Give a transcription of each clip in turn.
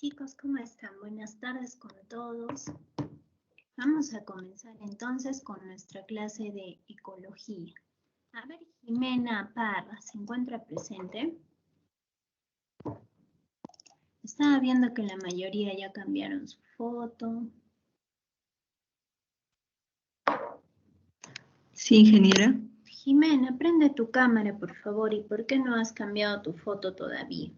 Chicos, ¿cómo están? Buenas tardes con todos. Vamos a comenzar entonces con nuestra clase de ecología. A ver, Jimena Parra, ¿se encuentra presente? Estaba viendo que la mayoría ya cambiaron su foto. Sí, ingeniera. Jimena, prende tu cámara, por favor. ¿Y por qué no has cambiado tu foto todavía?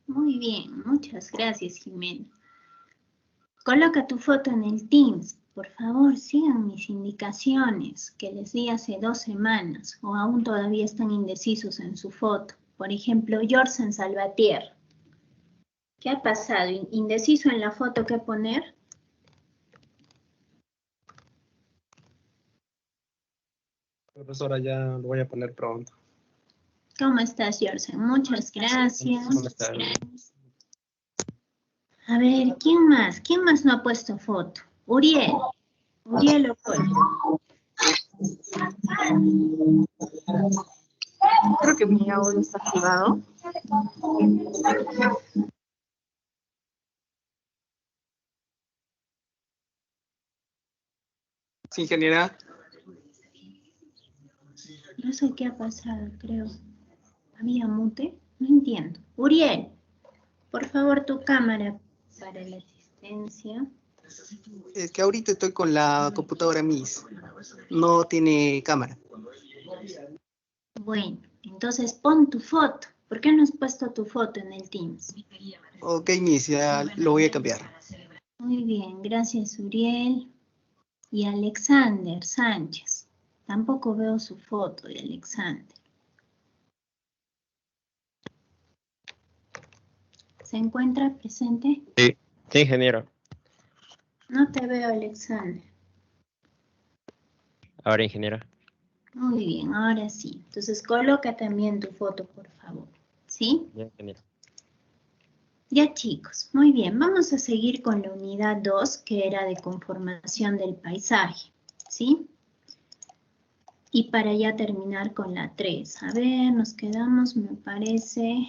Muy bien, muchas gracias, Jimena. Coloca tu foto en el Teams. Por favor, sigan mis indicaciones que les di hace 2 semanas o aún todavía están indecisos en su foto. Por ejemplo, Jorsen Salvatierra. ¿Qué ha pasado? ¿Indeciso en la foto qué poner? Profesora, ya lo voy a poner pronto. ¿Cómo estás, Jorsen? Muchas gracias. ¿Cómo está? A ver, ¿quién más? ¿Quién más no ha puesto foto? Uriel. Uriel lo pone. Creo que mi audio está activado. Sí, ingeniera. No sé qué ha pasado, creo. ¿Había mute? No entiendo. Uriel, por favor, tu cámara para la asistencia. Es que ahorita estoy con la computadora Miss. No tiene cámara. Bueno, entonces pon tu foto. ¿Por qué no has puesto tu foto en el Teams? Ok, Miss, ya lo voy a cambiar. Muy bien, gracias, Uriel. Y Alexander Sánchez. Tampoco veo su foto de Alexander. ¿Se encuentra presente? Sí, ingeniero. No te veo, Alexander. Ahora, ingeniero. Muy bien, ahora sí. Entonces coloca también tu foto, por favor. ¿Sí? Bien, ingeniero. Ya, chicos, muy bien. Vamos a seguir con la unidad 2, que era de conformación del paisaje. ¿Sí? Y para ya terminar con la 3. A ver, nos quedamos, me parece,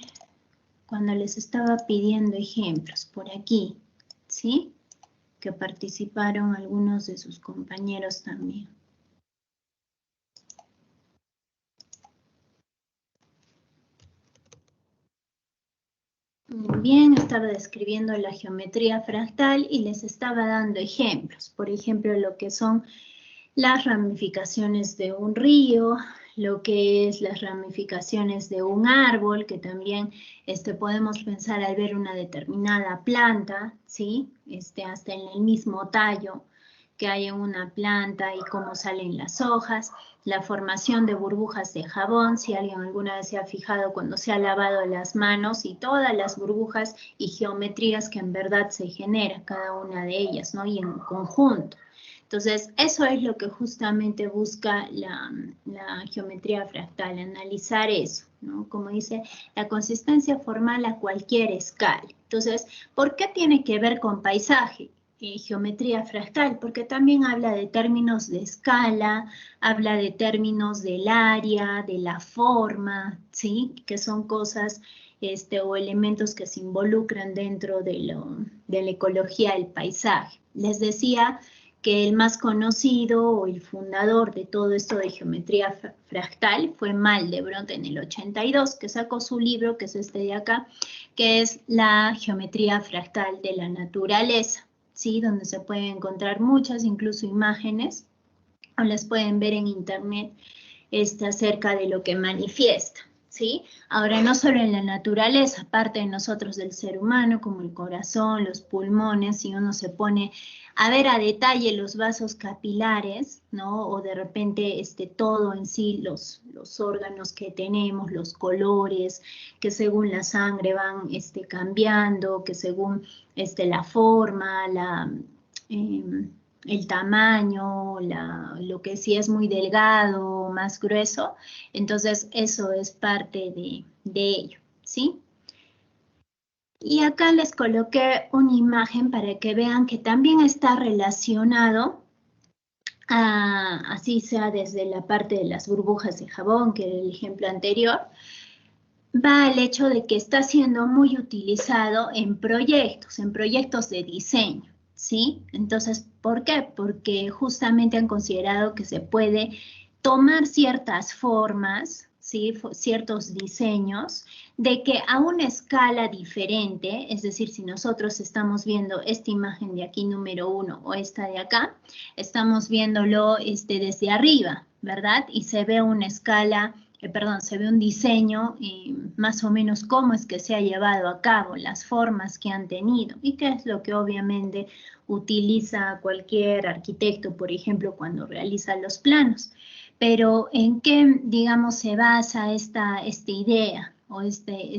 cuando les estaba pidiendo ejemplos, por aquí. ¿Sí? Que participaron algunos de sus compañeros también. Muy bien, estaba describiendo la geometría fractal y les estaba dando ejemplos. Por ejemplo, lo que son las ramificaciones de un río, lo que es las ramificaciones de un árbol, que también podemos pensar al ver una determinada planta, ¿sí? Hasta en el mismo tallo que hay en una planta y cómo salen las hojas, la formación de burbujas de jabón, si alguien alguna vez se ha fijado cuando se ha lavado las manos y todas las burbujas y geometrías que en verdad se genera, cada una de ellas, ¿no? Y en conjunto. Entonces, eso es lo que justamente busca la geometría fractal, analizar eso, ¿no? Como dice, la consistencia formal a cualquier escala. Entonces, ¿por qué tiene que ver con paisaje? Geometría fractal, porque también habla de términos de escala, habla de términos del área, de la forma, ¿sí? Que son cosas o elementos que se involucran dentro de la ecología del paisaje. Les decía que el más conocido o el fundador de todo esto de geometría fractal fue Mandelbrot en el 82, que sacó su libro, que es este de acá, que es la geometría fractal de la naturaleza, ¿sí? Donde se pueden encontrar muchas, incluso imágenes, o las pueden ver en internet acerca de lo que manifiesta. ¿Sí? Ahora, no solo en la naturaleza, parte de nosotros del ser humano, como el corazón, los pulmones, si uno se pone a ver a detalle los vasos capilares, ¿no? O de repente todo en sí, los órganos que tenemos, los colores, que según la sangre van cambiando, que según la forma, el tamaño, lo que sí es muy delgado, más grueso, entonces eso es parte de ello, ¿sí? Y acá les coloqué una imagen para que vean que también está relacionado así sea desde la parte de las burbujas de jabón, que era el ejemplo anterior, va al hecho de que está siendo muy utilizado en proyectos de diseño, ¿sí? Entonces, ¿por qué? Porque justamente han considerado que se puede tomar ciertas formas, ¿sí? Ciertos diseños, de que a una escala diferente, es decir, si nosotros estamos viendo esta imagen de aquí número 1 o esta de acá, estamos viéndolo desde arriba, ¿verdad? Y se ve una escala, se ve un diseño más o menos cómo es que se ha llevado a cabo, las formas que han tenido y qué es lo que obviamente utiliza cualquier arquitecto, por ejemplo, cuando realiza los planos. Pero ¿en qué, digamos, se basa esta idea o este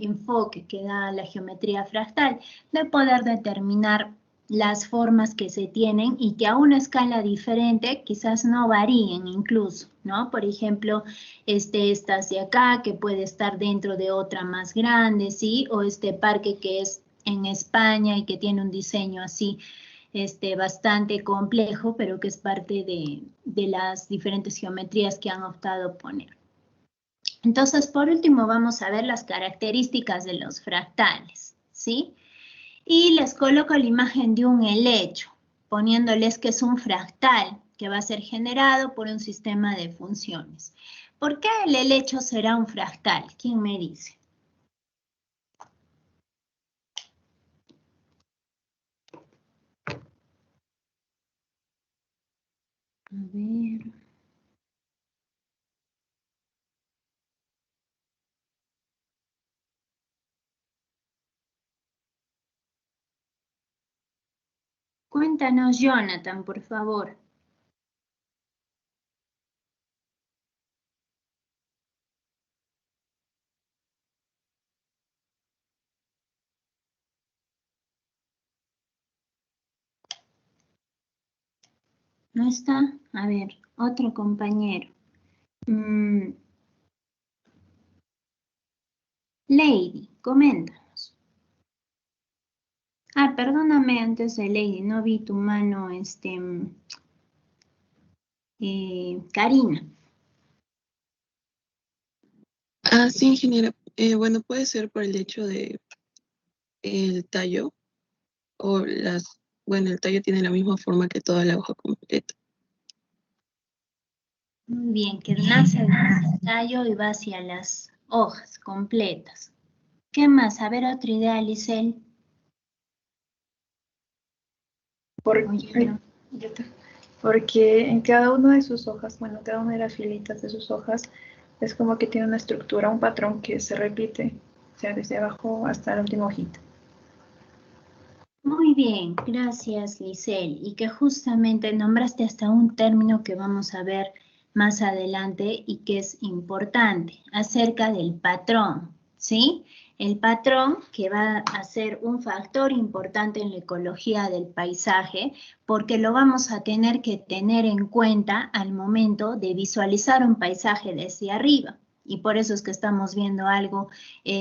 enfoque que da la geometría fractal? De poder determinar las formas que se tienen y que a una escala diferente quizás no varíen incluso, ¿no? Por ejemplo, estas de acá que puede estar dentro de otra más grande, ¿sí? O este parque que es en España y que tiene un diseño así bastante complejo, pero que es parte de las diferentes geometrías que han optado poner. Entonces, por último, vamos a ver las características de los fractales, ¿sí? Y les coloco la imagen de un helecho, poniéndoles que es un fractal que va a ser generado por un sistema de funciones. ¿Por qué el helecho será un fractal? ¿Quién me dice? A ver. Cuéntanos, Jonathan, por favor. ¿No está? A ver, otro compañero. Lady, coméntanos. Ah, perdóname antes de Lady, no vi tu mano, Karina. Ah, sí, ingeniera. Bueno, puede ser por el hecho de el tallo o bueno, el tallo tiene la misma forma que toda la hoja completa. Muy bien, que nace del tallo y va hacia las hojas completas. ¿Qué más? A ver, otra idea, Lisel. Porque en cada una de sus hojas, bueno, cada una de las filitas de sus hojas es como que tiene una estructura, un patrón que se repite, o sea, desde abajo hasta la última hojita. Muy bien, gracias, Lisel. Y que justamente nombraste hasta un término que vamos a ver más adelante y que es importante, acerca del patrón, ¿sí? El patrón que va a ser un factor importante en la ecología del paisaje, porque lo vamos a tener que tener en cuenta al momento de visualizar un paisaje desde arriba. Y por eso es que estamos viendo algo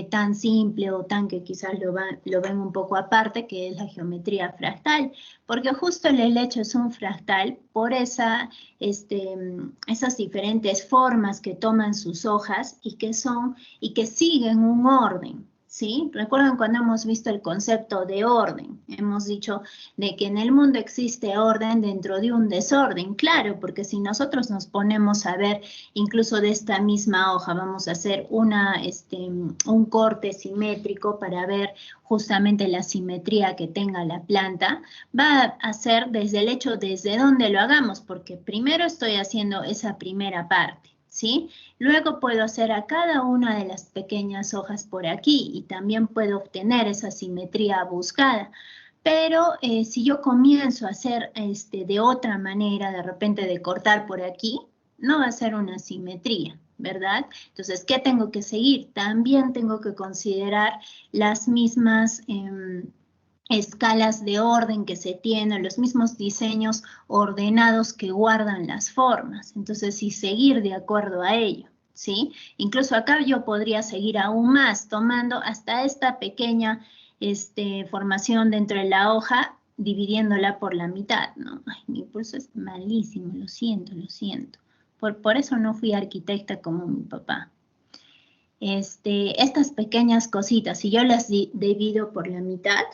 tan simple o tan que quizás lo ven un poco aparte, que es la geometría fractal, porque justo el helecho es un fractal por esas diferentes formas que toman sus hojas y que siguen un orden. ¿Sí? Recuerden cuando hemos visto el concepto de orden, hemos dicho de que en el mundo existe orden dentro de un desorden, claro, porque si nosotros nos ponemos a ver incluso de esta misma hoja, vamos a hacer un corte simétrico para ver justamente la simetría que tenga la planta, va a ser desde el hecho desde donde lo hagamos, porque primero estoy haciendo esa primera parte, ¿sí? Luego puedo hacer a cada una de las pequeñas hojas por aquí y también puedo obtener esa simetría buscada. Pero si yo comienzo a hacer de otra manera, de repente de cortar por aquí, no va a ser una simetría, ¿verdad? Entonces, ¿qué tengo que seguir? También tengo que considerar las mismas escalas de orden que se tienen, los mismos diseños ordenados que guardan las formas. Entonces, y seguir de acuerdo a ello, ¿sí? Incluso acá yo podría seguir aún más, tomando hasta esta pequeña formación dentro de la hoja, dividiéndola por la mitad, ¿no? Ay, mi pulso es malísimo, lo siento, lo siento. Por eso no fui arquitecta como mi papá. Estas pequeñas cositas, si yo las divido por la mitad,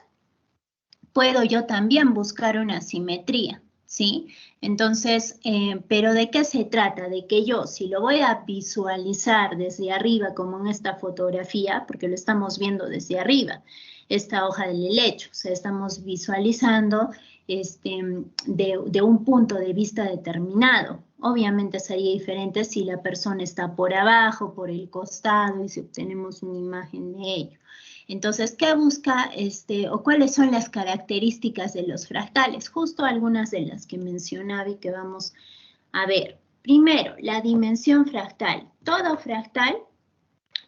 puedo yo también buscar una simetría, ¿sí? Entonces, pero ¿de qué se trata? De que yo, si lo voy a visualizar desde arriba, como en esta fotografía, porque lo estamos viendo desde arriba, esta hoja del helecho, o sea, estamos visualizando de un punto de vista determinado. Obviamente sería diferente si la persona está por abajo, por el costado, y si obtenemos una imagen de ello. Entonces, ¿qué busca o cuáles son las características de los fractales? Justo algunas de las que mencionaba y que vamos a ver. Primero, la dimensión fractal. Todo fractal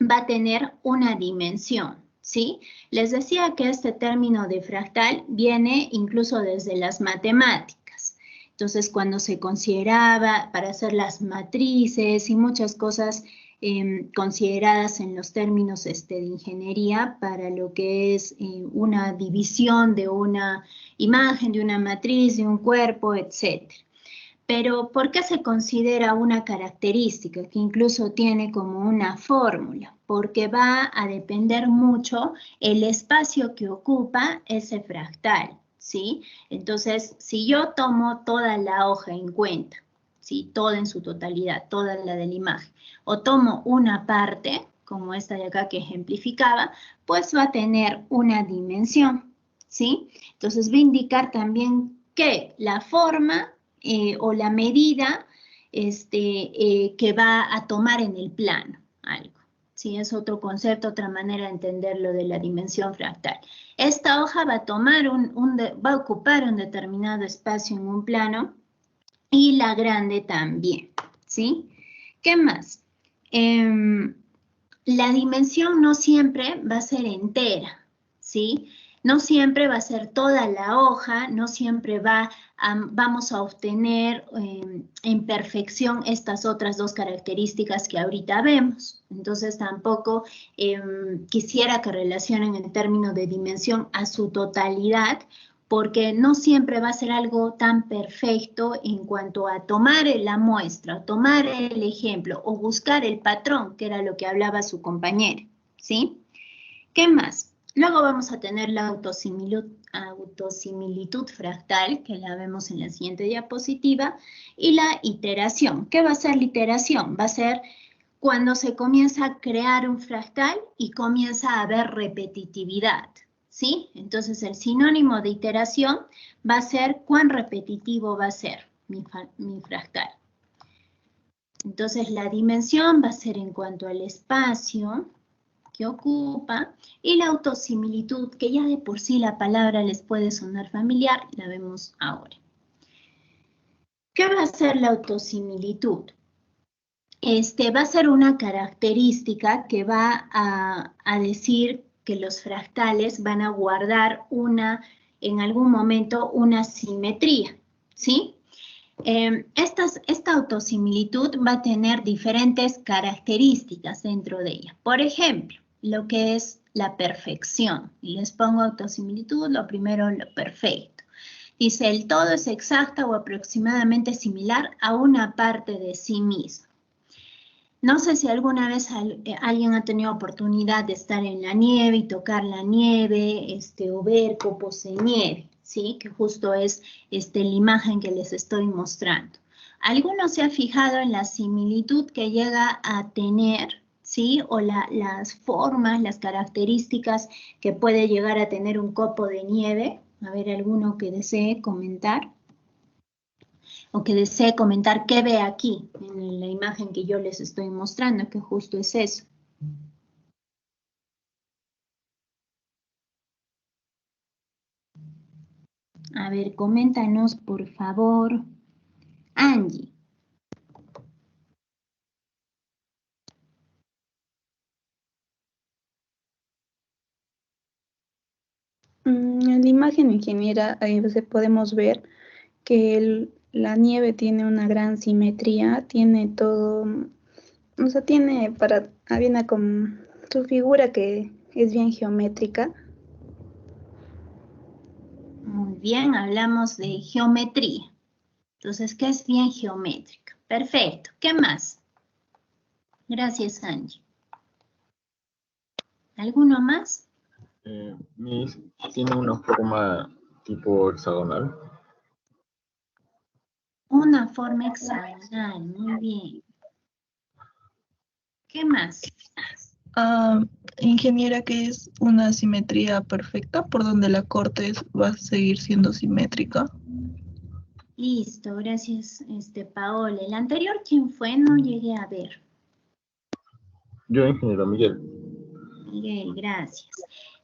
va a tener una dimensión, ¿sí? Les decía que este término de fractal viene incluso desde las matemáticas. Entonces, cuando se consideraba para hacer las matrices y muchas cosas consideradas en los términos de ingeniería para lo que es una división de una imagen, de una matriz, de un cuerpo, etc. Pero, ¿por qué se considera una característica que incluso tiene como una fórmula? Porque va a depender mucho el espacio que ocupa ese fractal, ¿sí? Entonces, si yo tomo toda la hoja en cuenta, ¿sí? Toda en su totalidad, toda la de la imagen, o tomo una parte, como esta de acá que ejemplificaba, pues va a tener una dimensión, ¿sí? Entonces, va a indicar también que la forma o la medida que va a tomar en el plano algo. ¿Sí? Es otro concepto, otra manera de entender lo de la dimensión fractal. Esta hoja va a tomar va a ocupar un determinado espacio en un plano y la grande también, ¿sí? ¿Qué más? La dimensión no siempre va a ser entera, ¿sí? No siempre va a ser toda la hoja, no siempre vamos a obtener en perfección estas otras dos características que ahorita vemos. Entonces tampoco quisiera que relacionen el término de dimensión a su totalidad, porque no siempre va a ser algo tan perfecto en cuanto a tomar la muestra, tomar el ejemplo o buscar el patrón, que era lo que hablaba su compañera, ¿sí? ¿Qué más? Luego vamos a tener la autosimilitud fractal, que la vemos en la siguiente diapositiva, y la iteración. ¿Qué va a ser la iteración? Va a ser cuando se comienza a crear un fractal y comienza a haber repetitividad, ¿sí? Entonces el sinónimo de iteración va a ser cuán repetitivo va a ser mi fractal. Entonces la dimensión va a ser en cuanto al espacio que ocupa, y la autosimilitud, que ya de por sí la palabra les puede sonar familiar, la vemos ahora. ¿Qué va a ser la autosimilitud? Va a ser una característica que va a decir que los fractales van a guardar en algún momento una simetría, ¿sí? Esta autosimilitud va a tener diferentes características dentro de ella. Por ejemplo, lo que es la perfección. Y les pongo autosimilitud, lo primero, lo perfecto. Dice, el todo es exacta o aproximadamente similar a una parte de sí mismo. No sé si alguna vez alguien ha tenido oportunidad de estar en la nieve y tocar la nieve, o ver copos de nieve, ¿sí? Que justo es la imagen que les estoy mostrando. ¿Alguno se ha fijado en la similitud que llega a tener, ¿sí? O las formas, las características que puede llegar a tener un copo de nieve? A ver, alguno que desee comentar. O que desee comentar qué ve aquí en la imagen que yo les estoy mostrando, que justo es eso. A ver, coméntanos, por favor. Angie. En la imagen ingeniera podemos ver que la nieve tiene una gran simetría, tiene todo, o sea, viene con su figura que es bien geométrica. Muy Muy bien, hablamos de geometría. Entonces, ¿qué es bien geométrica? Perfecto. ¿Qué más? Gracias, Angie. ¿Alguno más? Miss, tiene una forma tipo hexagonal. Una forma hexagonal, muy bien. ¿Qué más? Ingeniera, que es una simetría perfecta por donde la corte va a seguir siendo simétrica. Listo, gracias, Paola. El anterior, ¿quién fue? No llegué a ver. Yo, ingeniero Miguel. Miguel, gracias.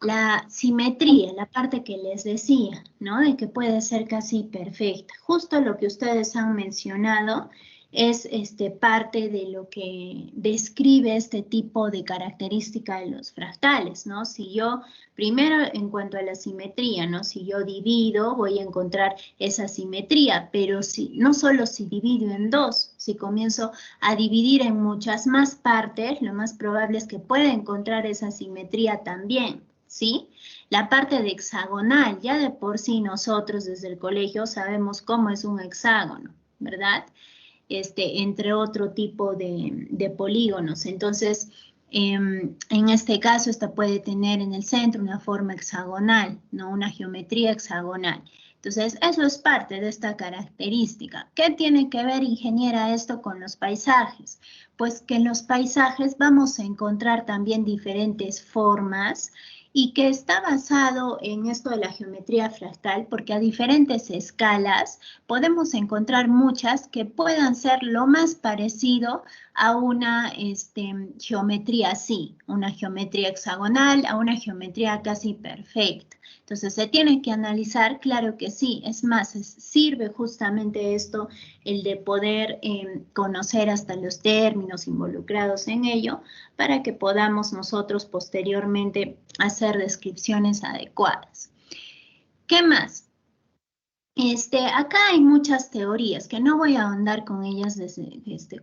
La simetría, la parte que les decía, ¿no? De que puede ser casi perfecta. Justo lo que ustedes han mencionado es parte de lo que describe este tipo de característica de los fractales, ¿no? Si yo, primero en cuanto a la simetría, ¿no? Si yo divido, voy a encontrar esa simetría, pero si, no solo si divido en dos, si comienzo a dividir en muchas más partes, lo más probable es que pueda encontrar esa simetría también, ¿sí? La parte de hexagonal, ya de por sí nosotros desde el colegio sabemos cómo es un hexágono, ¿verdad? Entre otro tipo de polígonos. Entonces, en este caso, esta puede tener en el centro una forma hexagonal, ¿no? Una geometría hexagonal. Entonces, eso es parte de esta característica. ¿Qué tiene que ver, ingeniera, esto con los paisajes? Pues que en los paisajes vamos a encontrar también diferentes formas y que está basado en esto de la geometría fractal, porque a diferentes escalas podemos encontrar muchas que puedan ser lo más parecido a una geometría así, una geometría hexagonal, a una geometría casi perfecta. Entonces, ¿se tiene que analizar? Claro que sí. Es más, sirve justamente esto, el de poder conocer hasta los términos involucrados en ello, para que podamos nosotros posteriormente hacer descripciones adecuadas. ¿Qué más? Acá hay muchas teorías que no voy a ahondar con ellas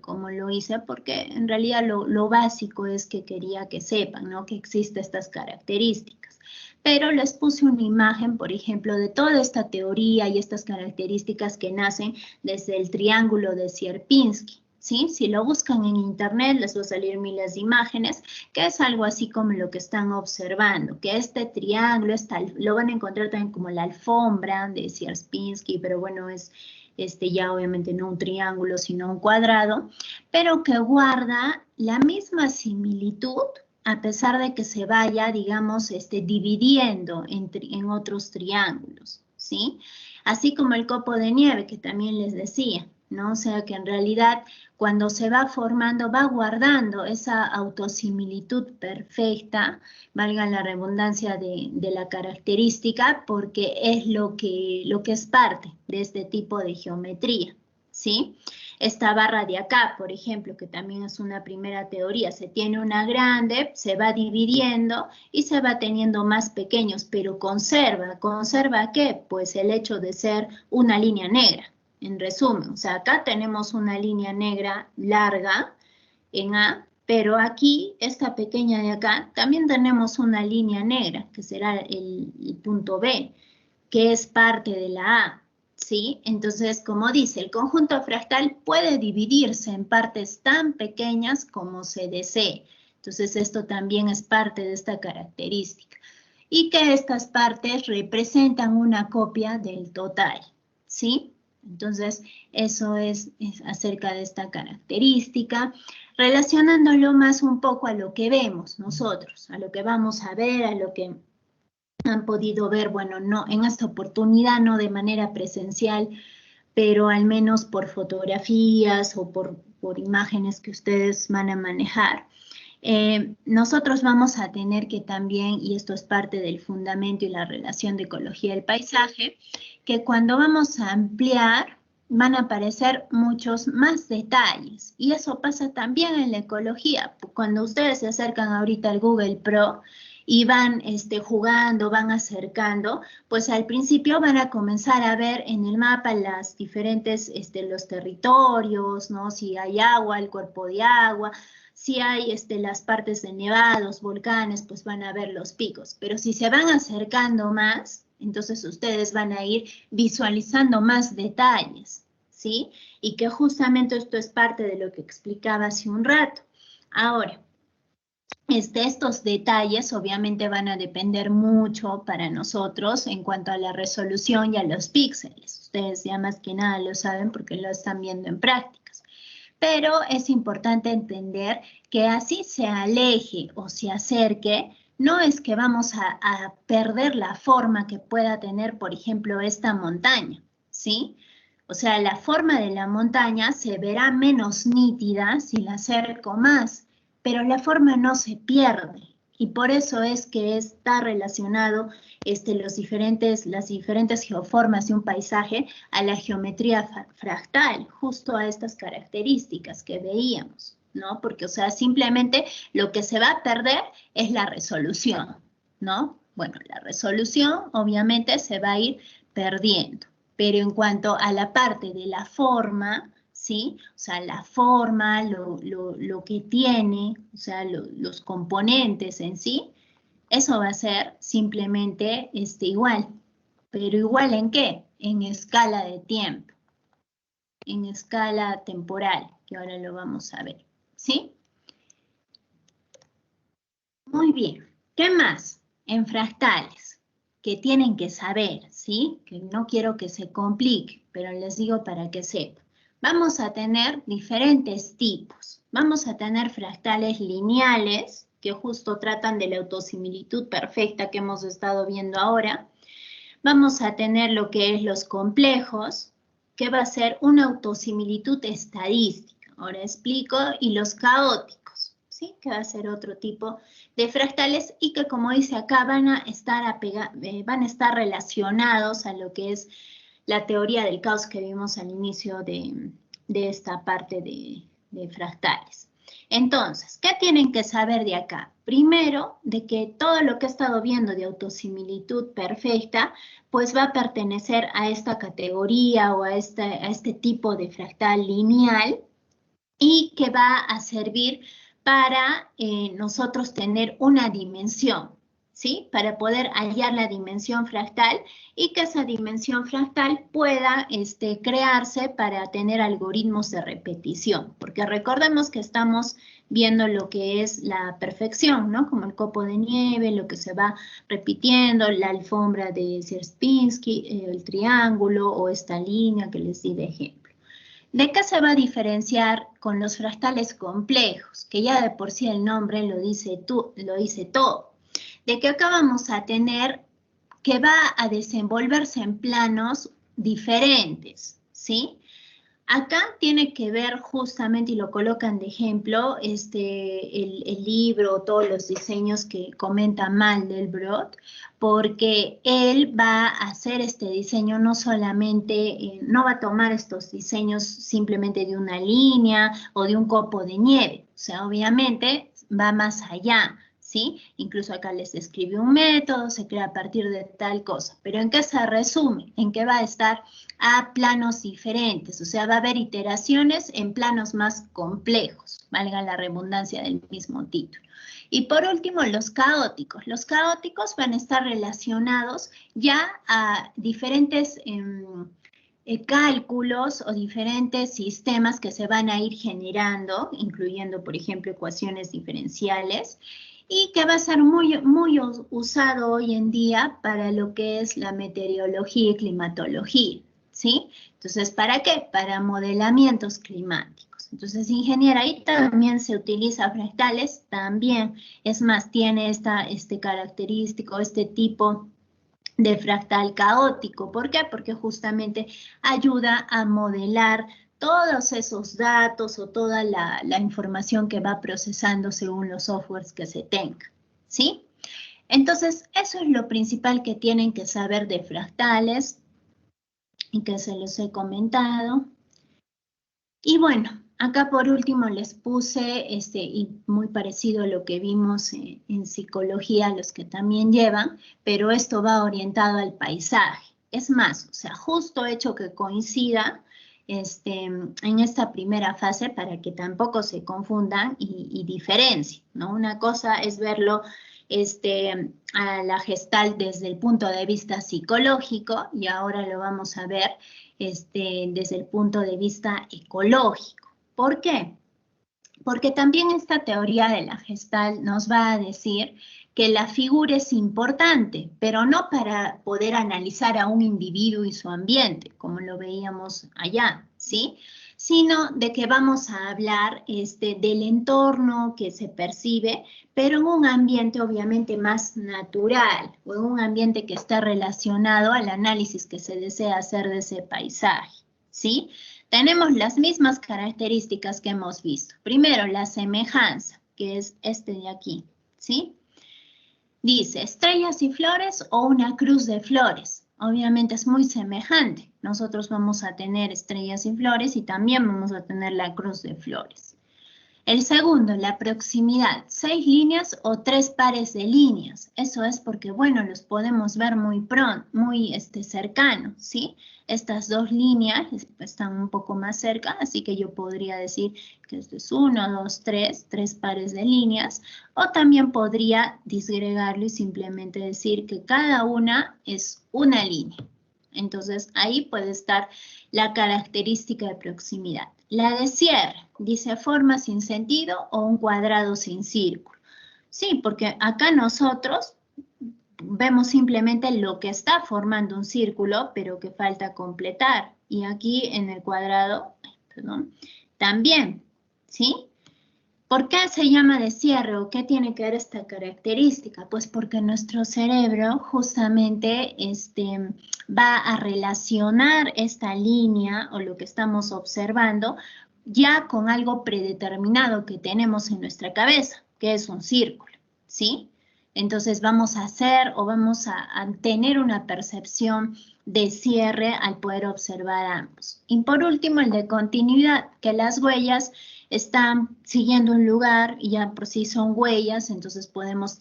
como lo hice, porque en realidad lo básico es que quería que sepan, ¿no? Que existen estas características. Pero les puse una imagen, por ejemplo, de toda esta teoría y estas características que nacen desde el triángulo de Sierpinski, ¿sí? Si lo buscan en internet les va a salir miles de imágenes, que es algo así como lo que están observando, que este triángulo, lo van a encontrar también como la alfombra de Sierpinski, pero bueno, es ya obviamente no un triángulo, sino un cuadrado, pero que guarda la misma similitud a pesar de que se vaya, digamos, dividiendo en otros triángulos, ¿sí? Así como el copo de nieve, que también les decía, ¿no? O sea que en realidad cuando se va formando, va guardando esa autosimilitud perfecta, valga la redundancia de la característica, porque es lo que es parte de este tipo de geometría, ¿sí? Esta barra de acá, por ejemplo, que también es una primera teoría, se tiene una grande, se va dividiendo y se va teniendo más pequeños, pero ¿conserva qué? Pues el hecho de ser una línea negra, en resumen. O sea, acá tenemos una línea negra larga en A, pero aquí, esta pequeña de acá, también tenemos una línea negra, que será el punto B, que es parte de la A. ¿Sí? Entonces, como dice, el conjunto fractal puede dividirse en partes tan pequeñas como se desee. Entonces, esto también es parte de esta característica. Y que estas partes representan una copia del total, ¿sí? Entonces, eso es acerca de esta característica, relacionándolo más un poco a lo que vemos nosotros, a lo que vamos a ver, a lo que han podido ver, bueno, no, en esta oportunidad no de manera presencial, pero al menos por fotografías o por imágenes que ustedes van a manejar. Nosotros vamos a tener que también, y esto es parte del fundamento y la relación de ecología del paisaje, que cuando vamos a ampliar van a aparecer muchos más detalles. Y eso pasa también en la ecología. Cuando ustedes se acercan ahorita al Google Pro, y van jugando, van acercando, pues al principio van a comenzar a ver en el mapa las diferentes, los territorios, ¿no? Si hay agua, el cuerpo de agua, si hay las partes de nevados, volcanes, pues van a ver los picos. Pero si se van acercando más, Entonces ustedes van a ir visualizando más detalles, ¿sí? Y que justamente esto es parte de lo que explicaba hace un rato. Ahora, estos detalles obviamente van a depender mucho para nosotros en cuanto a la resolución y a los píxeles. Ustedes ya más que nada lo saben porque lo están viendo en prácticas. Pero es importante entender que así se aleje o se acerque, no es que vamos a perder la forma que pueda tener, por ejemplo, esta montaña, ¿sí? O sea, la forma de la montaña se verá menos nítida si la acerco más, pero la forma no se pierde. Y por eso es que está relacionado las diferentes geoformas de un paisaje a la geometría fractal, justo a estas características que veíamos, ¿no? Porque, o sea, simplemente lo que se va a perder es la resolución, ¿no? Bueno, la resolución obviamente se va a ir perdiendo, pero en cuanto a la parte de la forma, ¿sí? O sea, la forma, lo que tiene, o sea, los componentes en sí, eso va a ser simplemente igual. ¿Pero igual en qué? En escala de tiempo, en escala temporal, que ahora lo vamos a ver, ¿sí? Muy bien. ¿Qué más? En fractales, que tienen que saber, ¿sí? Que no quiero que se complique, pero les digo para que sepan. Vamos a tener diferentes tipos. Vamos a tener fractales lineales, que justo tratan de la autosimilitud perfecta que hemos estado viendo ahora. Vamos a tener lo que es los complejos, que va a ser una autosimilitud estadística. Ahora explico. Y los caóticos, ¿sí? Que va a ser otro tipo de fractales y que, como dice acá, van a estar relacionados a lo que es la teoría del caos que vimos al inicio de esta parte de fractales. Entonces, ¿qué tienen que saber de acá? Primero, de que todo lo que he estado viendo de autosimilitud perfecta, pues va a pertenecer a esta categoría o a este tipo de fractal lineal y que va a servir para nosotros tener una dimensión, ¿sí? Para poder hallar la dimensión fractal y que esa dimensión fractal pueda crearse para tener algoritmos de repetición, porque recordemos que estamos viendo lo que es la perfección, ¿no? Como el copo de nieve, lo que se va repitiendo, la alfombra de Sierpinski, el triángulo o esta línea que les di de ejemplo. ¿De qué se va a diferenciar con los fractales complejos? Que ya de por sí el nombre lo dice todo. De que acá vamos a tener que va a desenvolverse en planos diferentes, ¿sí? Acá tiene que ver justamente, y lo colocan de ejemplo, el libro, todos los diseños que comenta Mandelbrot, porque él va a hacer este diseño no solamente, no va a tomar estos diseños simplemente de una línea o de un copo de nieve, o sea, obviamente va más allá, ¿sí? Incluso acá les describe un método, se crea a partir de tal cosa, pero ¿en qué se resume? En que va a estar a planos diferentes, o sea, va a haber iteraciones en planos más complejos, valga la redundancia del mismo título. Y por último, los caóticos. Los caóticos van a estar relacionados ya a diferentes cálculos o diferentes sistemas que se van a ir generando, incluyendo, por ejemplo, ecuaciones diferenciales, y que va a ser muy usado hoy en día para lo que es la meteorología y climatología, ¿sí? Entonces, ¿para qué? Para modelamientos climáticos. Entonces, ingeniera, ahí también se utiliza fractales, también, es más, tiene este característico, este tipo de fractal caótico. ¿Por qué? Porque justamente ayuda a modelar todos esos datos o toda la información que va procesando según los softwares que se tengan, ¿sí? Entonces, eso es lo principal que tienen que saber de fractales y que se los he comentado. Y bueno, acá por último les puse, y muy parecido a lo que vimos en psicología, los que también llevan, pero esto va orientado al paisaje. Es más, o sea, justo hecho que coincida en esta primera fase para que tampoco se confundan y diferencien, ¿no? Una cosa es verlo a la Gestalt desde el punto de vista psicológico y ahora lo vamos a ver desde el punto de vista ecológico. ¿Por qué? Porque también esta teoría de la Gestalt nos va a decir que la figura es importante, pero no para poder analizar a un individuo y su ambiente, como lo veíamos allá, ¿sí? Sino de que vamos a hablar del entorno que se percibe, pero en un ambiente obviamente más natural, o en un ambiente que está relacionado al análisis que se desea hacer de ese paisaje, ¿sí? Tenemos las mismas características que hemos visto. Primero, la semejanza, que es de aquí, ¿sí? Dice, estrellas y flores o una cruz de flores. Obviamente es muy semejante. Nosotros vamos a tener estrellas y flores y también vamos a tener la cruz de flores. El segundo, la proximidad, 6 líneas o 3 pares de líneas. Eso es porque, bueno, los podemos ver muy pronto, muy cercanos, ¿sí? Estas 2 líneas están un poco más cerca, así que yo podría decir que esto es 1, 2, 3 pares de líneas. O también podría disgregarlo y simplemente decir que cada una es una línea. Entonces, ahí puede estar la característica de proximidad. La de cierre, dice forma sin sentido o un cuadrado sin círculo. Sí, porque acá nosotros vemos simplemente lo que está formando un círculo, pero que falta completar. Y aquí en el cuadrado, perdón, también, ¿sí? ¿Por qué se llama de cierre o qué tiene que ver esta característica? Pues porque nuestro cerebro justamente va a relacionar esta línea o lo que estamos observando ya con algo predeterminado que tenemos en nuestra cabeza, que es un círculo, ¿sí? Entonces vamos a hacer o vamos a tener una percepción de cierre al poder observar ambos. Y por último, el de continuidad, que las huellas están siguiendo un lugar y ya por sí son huellas, entonces podemos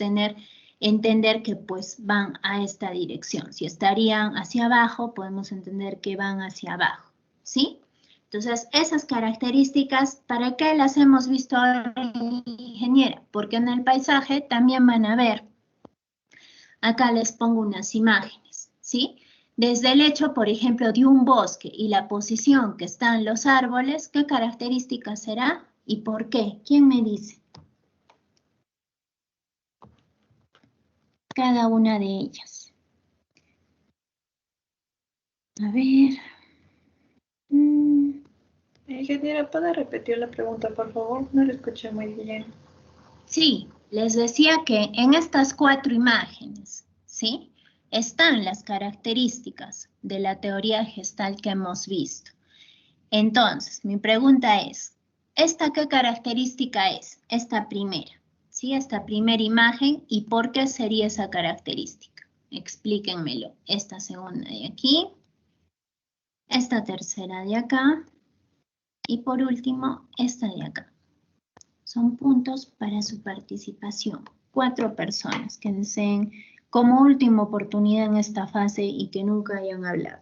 entender que pues van a esta dirección. Si estarían hacia abajo, podemos entender que van hacia abajo, ¿sí? Entonces, esas características, ¿para qué las hemos visto ahora, ingeniera? Porque en el paisaje también van a ver, acá les pongo unas imágenes, ¿sí? Desde el hecho, por ejemplo, de un bosque y la posición que están los árboles, ¿qué característica será y por qué? ¿Quién me dice? Cada una de ellas. A ver. Ingeniera, ¿puede repetir la pregunta, por favor? No la escuché muy bien. Sí, les decía que en estas 4 imágenes, ¿sí? Están las características de la teoría gestal que hemos visto. Entonces, mi pregunta es, ¿esta qué característica es? Esta primera, ¿sí? Esta primera imagen, ¿y por qué sería esa característica? Explíquenmelo. Esta segunda de aquí, esta tercera de acá, y por último, esta de acá. Son puntos para su participación. 4 personas que deseen como última oportunidad en esta fase y que nunca hayan hablado.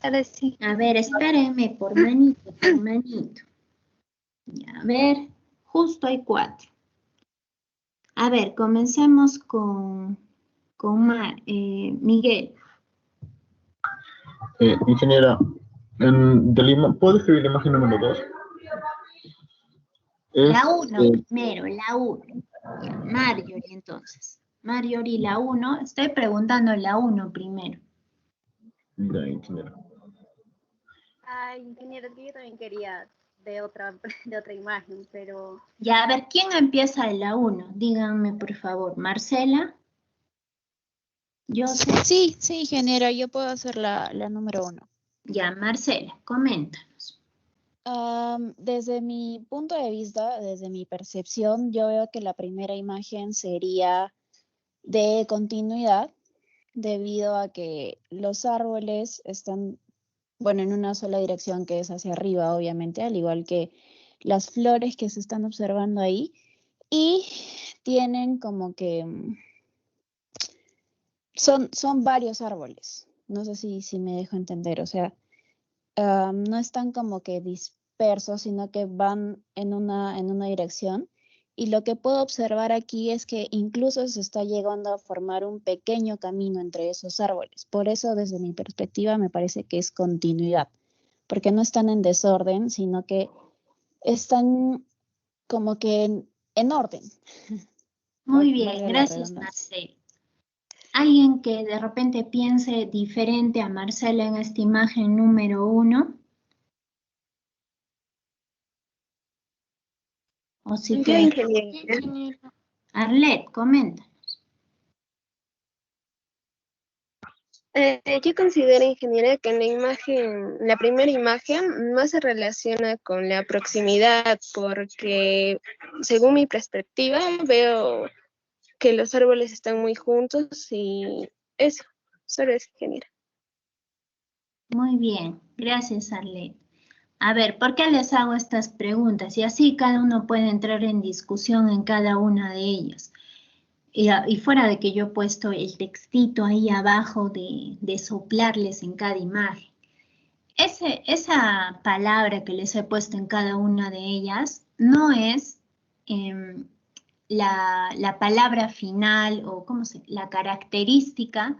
A ver, espérenme por manito, por manito. A ver, justo hay 4. A ver, comencemos con Miguel. Ingeniera, ¿puedo escribir la imagen número 2? La 1 primero, la 1. Marjorie, entonces. Marjorie, la 1. Estoy preguntando la 1 primero. Ya, ingeniera. Ingeniero, es que yo también quería de otra imagen, pero... Ya, a ver, ¿quién empieza en la 1? Díganme, por favor. ¿Marcela? Yo sé. Sí, ingeniera, yo puedo hacer la número 1. Ya, Marcela, coméntanos. Desde mi punto de vista, desde mi percepción, yo veo que la primera imagen sería de continuidad, debido a que los árboles están, bueno, en una sola dirección que es hacia arriba, obviamente, al igual que las flores que se están observando ahí, y tienen como que son varios árboles. No sé si me dejo entender, o sea, no están como que dispersos, sino que van en una dirección. Y lo que puedo observar aquí es que incluso se está llegando a formar un pequeño camino entre esos árboles. Por eso, desde mi perspectiva, me parece que es continuidad, porque no están en desorden, sino que están como que en orden. Muy bien, Valga la gracias, redundancia. Marcela. ¿Alguien que de repente piense diferente a Marcela en esta imagen número 1? O si Yo, te... ingeniera. Arlet, comenta. Yo considero, ingeniera, que la primera imagen no se relaciona con la proximidad, porque según mi perspectiva veo que los árboles están muy juntos y eso, solo es, ingeniera. Muy bien, gracias, Arlet. A ver, ¿por qué les hago estas preguntas? Y así cada uno puede entrar en discusión en cada una de ellas. Y fuera de que yo he puesto el textito ahí abajo de soplarles en cada imagen. Esa palabra que les he puesto en cada una de ellas no es la palabra final o la característica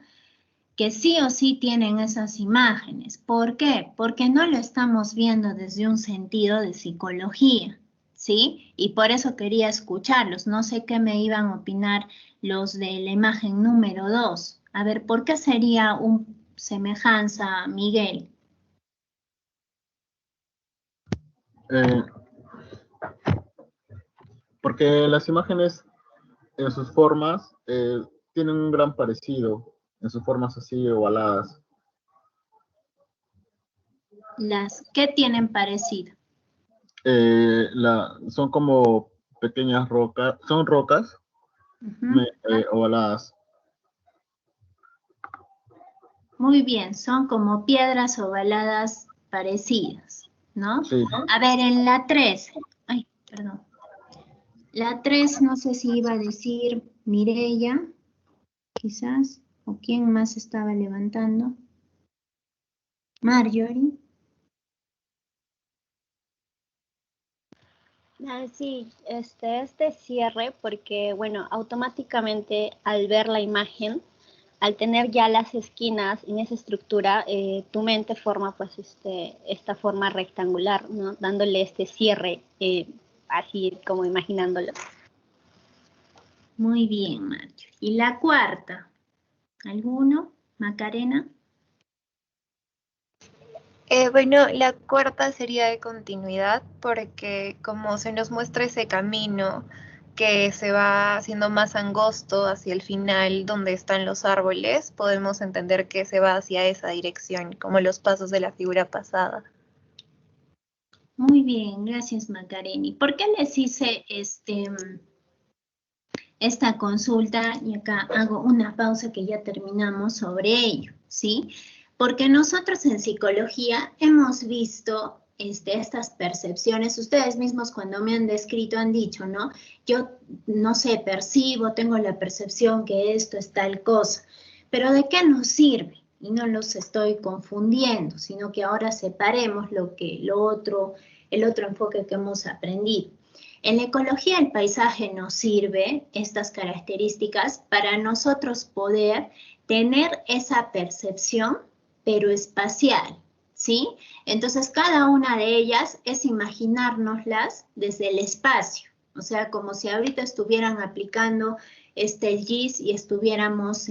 que sí o sí tienen esas imágenes. ¿Por qué? Porque no lo estamos viendo desde un sentido de psicología, ¿sí? Y por eso quería escucharlos. No sé qué me iban a opinar los de la imagen número 2. A ver, ¿por qué sería una semejanza, Miguel? Porque las imágenes en sus formas tienen un gran parecido, en sus formas así ovaladas. ¿Qué tienen parecido? Son como pequeñas rocas, son rocas ovaladas. Muy bien, son como piedras ovaladas parecidas, ¿no? Sí. A ver, en la 3, ay, perdón. La 3, no sé si iba a decir Mireya, quizás, o quién más estaba levantando. Marjorie. Sí, este cierre, porque bueno, automáticamente al ver la imagen, al tener ya las esquinas en esa estructura, tu mente forma pues esta forma rectangular, ¿no? Dándole este cierre, así como imaginándolo. Muy bien, Marjorie. Y la 4, ¿alguno? Macarena. Bueno, la cuarta sería de continuidad porque como se nos muestra ese camino que se va haciendo más angosto hacia el final donde están los árboles, podemos entender que se va hacia esa dirección, como los pasos de la figura pasada. Muy bien, gracias, Macarena. ¿Por qué les hice esta consulta? Y acá hago una pausa que ya terminamos sobre ello, ¿sí? Porque nosotros en psicología hemos visto estas percepciones. Ustedes mismos cuando me han descrito han dicho, ¿no? Yo, no sé, percibo, tengo la percepción que esto es tal cosa. Pero ¿de qué nos sirve? Y no los estoy confundiendo, sino que ahora separemos el otro enfoque que hemos aprendido. En la ecología del paisaje nos sirve estas características para nosotros poder tener esa percepción, pero espacial, ¿sí? Entonces, cada una de ellas es imaginárnoslas desde el espacio, o sea, como si ahorita estuvieran aplicando el GIS y estuviéramos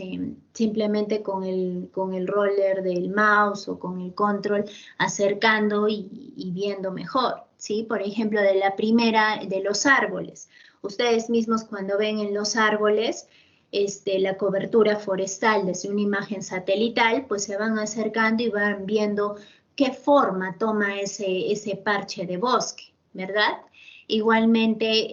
simplemente con el roller del mouse o con el control acercando y viendo mejor, ¿sí? Por ejemplo, de la primera, de los árboles. Ustedes mismos cuando ven en los árboles la cobertura forestal desde una imagen satelital, pues se van acercando y van viendo qué forma toma ese parche de bosque, ¿verdad? Igualmente,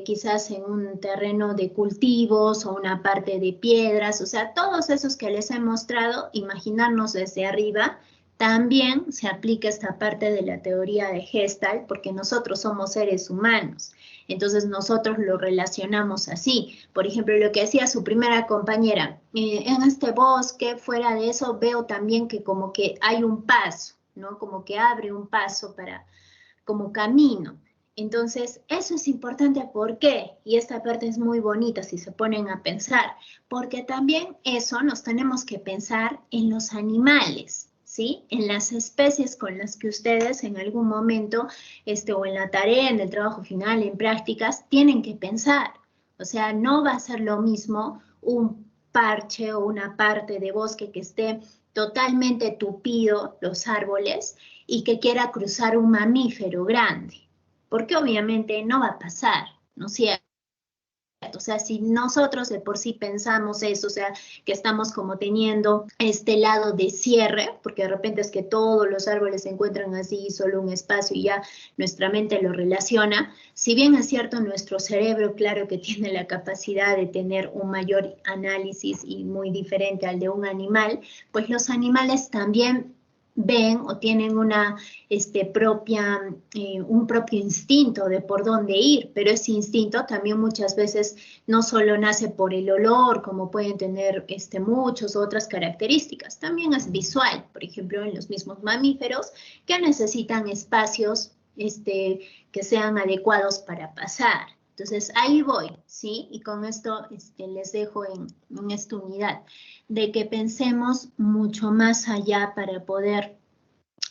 quizás en un terreno de cultivos o una parte de piedras, o sea, todos esos que les he mostrado, imaginarnos desde arriba, también se aplica esta parte de la teoría de Gestalt, porque nosotros somos seres humanos. Entonces nosotros lo relacionamos así. Por ejemplo, lo que decía su primera compañera, en este bosque, fuera de eso, veo también que como que hay un paso, ¿no? Como que abre un paso como camino. Entonces, eso es importante. ¿Por qué? Y esta parte es muy bonita si se ponen a pensar, porque también eso nos tenemos que pensar en los animales, ¿sí? En las especies con las que ustedes en algún momento, o en la tarea, en el trabajo final, en prácticas, tienen que pensar. O sea, no va a ser lo mismo un parche o una parte de bosque que esté totalmente tupido, los árboles, y que quiera cruzar un mamífero grande. Porque obviamente no va a pasar, ¿no es cierto? O sea, si nosotros de por sí pensamos eso, o sea, que estamos como teniendo este lado de cierre, porque de repente es que todos los árboles se encuentran así, solo un espacio y ya nuestra mente lo relaciona. Si bien es cierto, nuestro cerebro, claro que tiene la capacidad de tener un mayor análisis y muy diferente al de un animal, pues los animales también ven o tienen una un propio instinto de por dónde ir, pero ese instinto también muchas veces no solo nace por el olor, como pueden tener muchas otras características, también es visual, por ejemplo, en los mismos mamíferos que necesitan espacios que sean adecuados para pasar. Entonces, ahí voy, ¿sí? Y con esto les dejo en esta unidad, de que pensemos mucho más allá para poder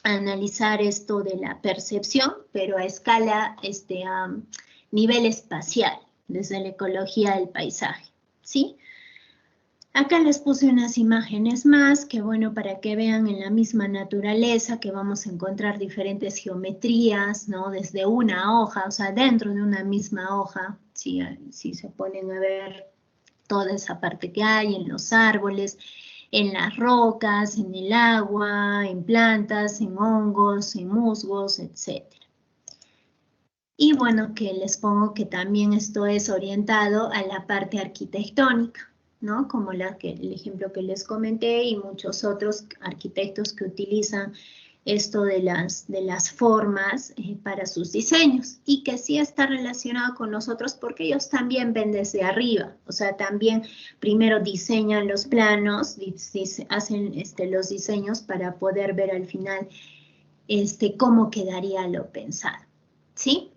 analizar esto de la percepción, pero a escala, a nivel espacial, desde la ecología del paisaje, ¿sí? Acá les puse unas imágenes más, que bueno, para que vean en la misma naturaleza que vamos a encontrar diferentes geometrías, ¿no? Desde una hoja, o sea, dentro de una misma hoja, si se ponen a ver toda esa parte que hay en los árboles, en las rocas, en el agua, en plantas, en hongos, en musgos, etc. Y bueno, que les pongo que también esto es orientado a la parte arquitectónica, ¿no? Como el ejemplo que les comenté y muchos otros arquitectos que utilizan esto de las formas para sus diseños y que sí está relacionado con nosotros porque ellos también ven desde arriba, o sea, también primero diseñan los planos, hacen los diseños para poder ver al final cómo quedaría lo pensado, ¿sí?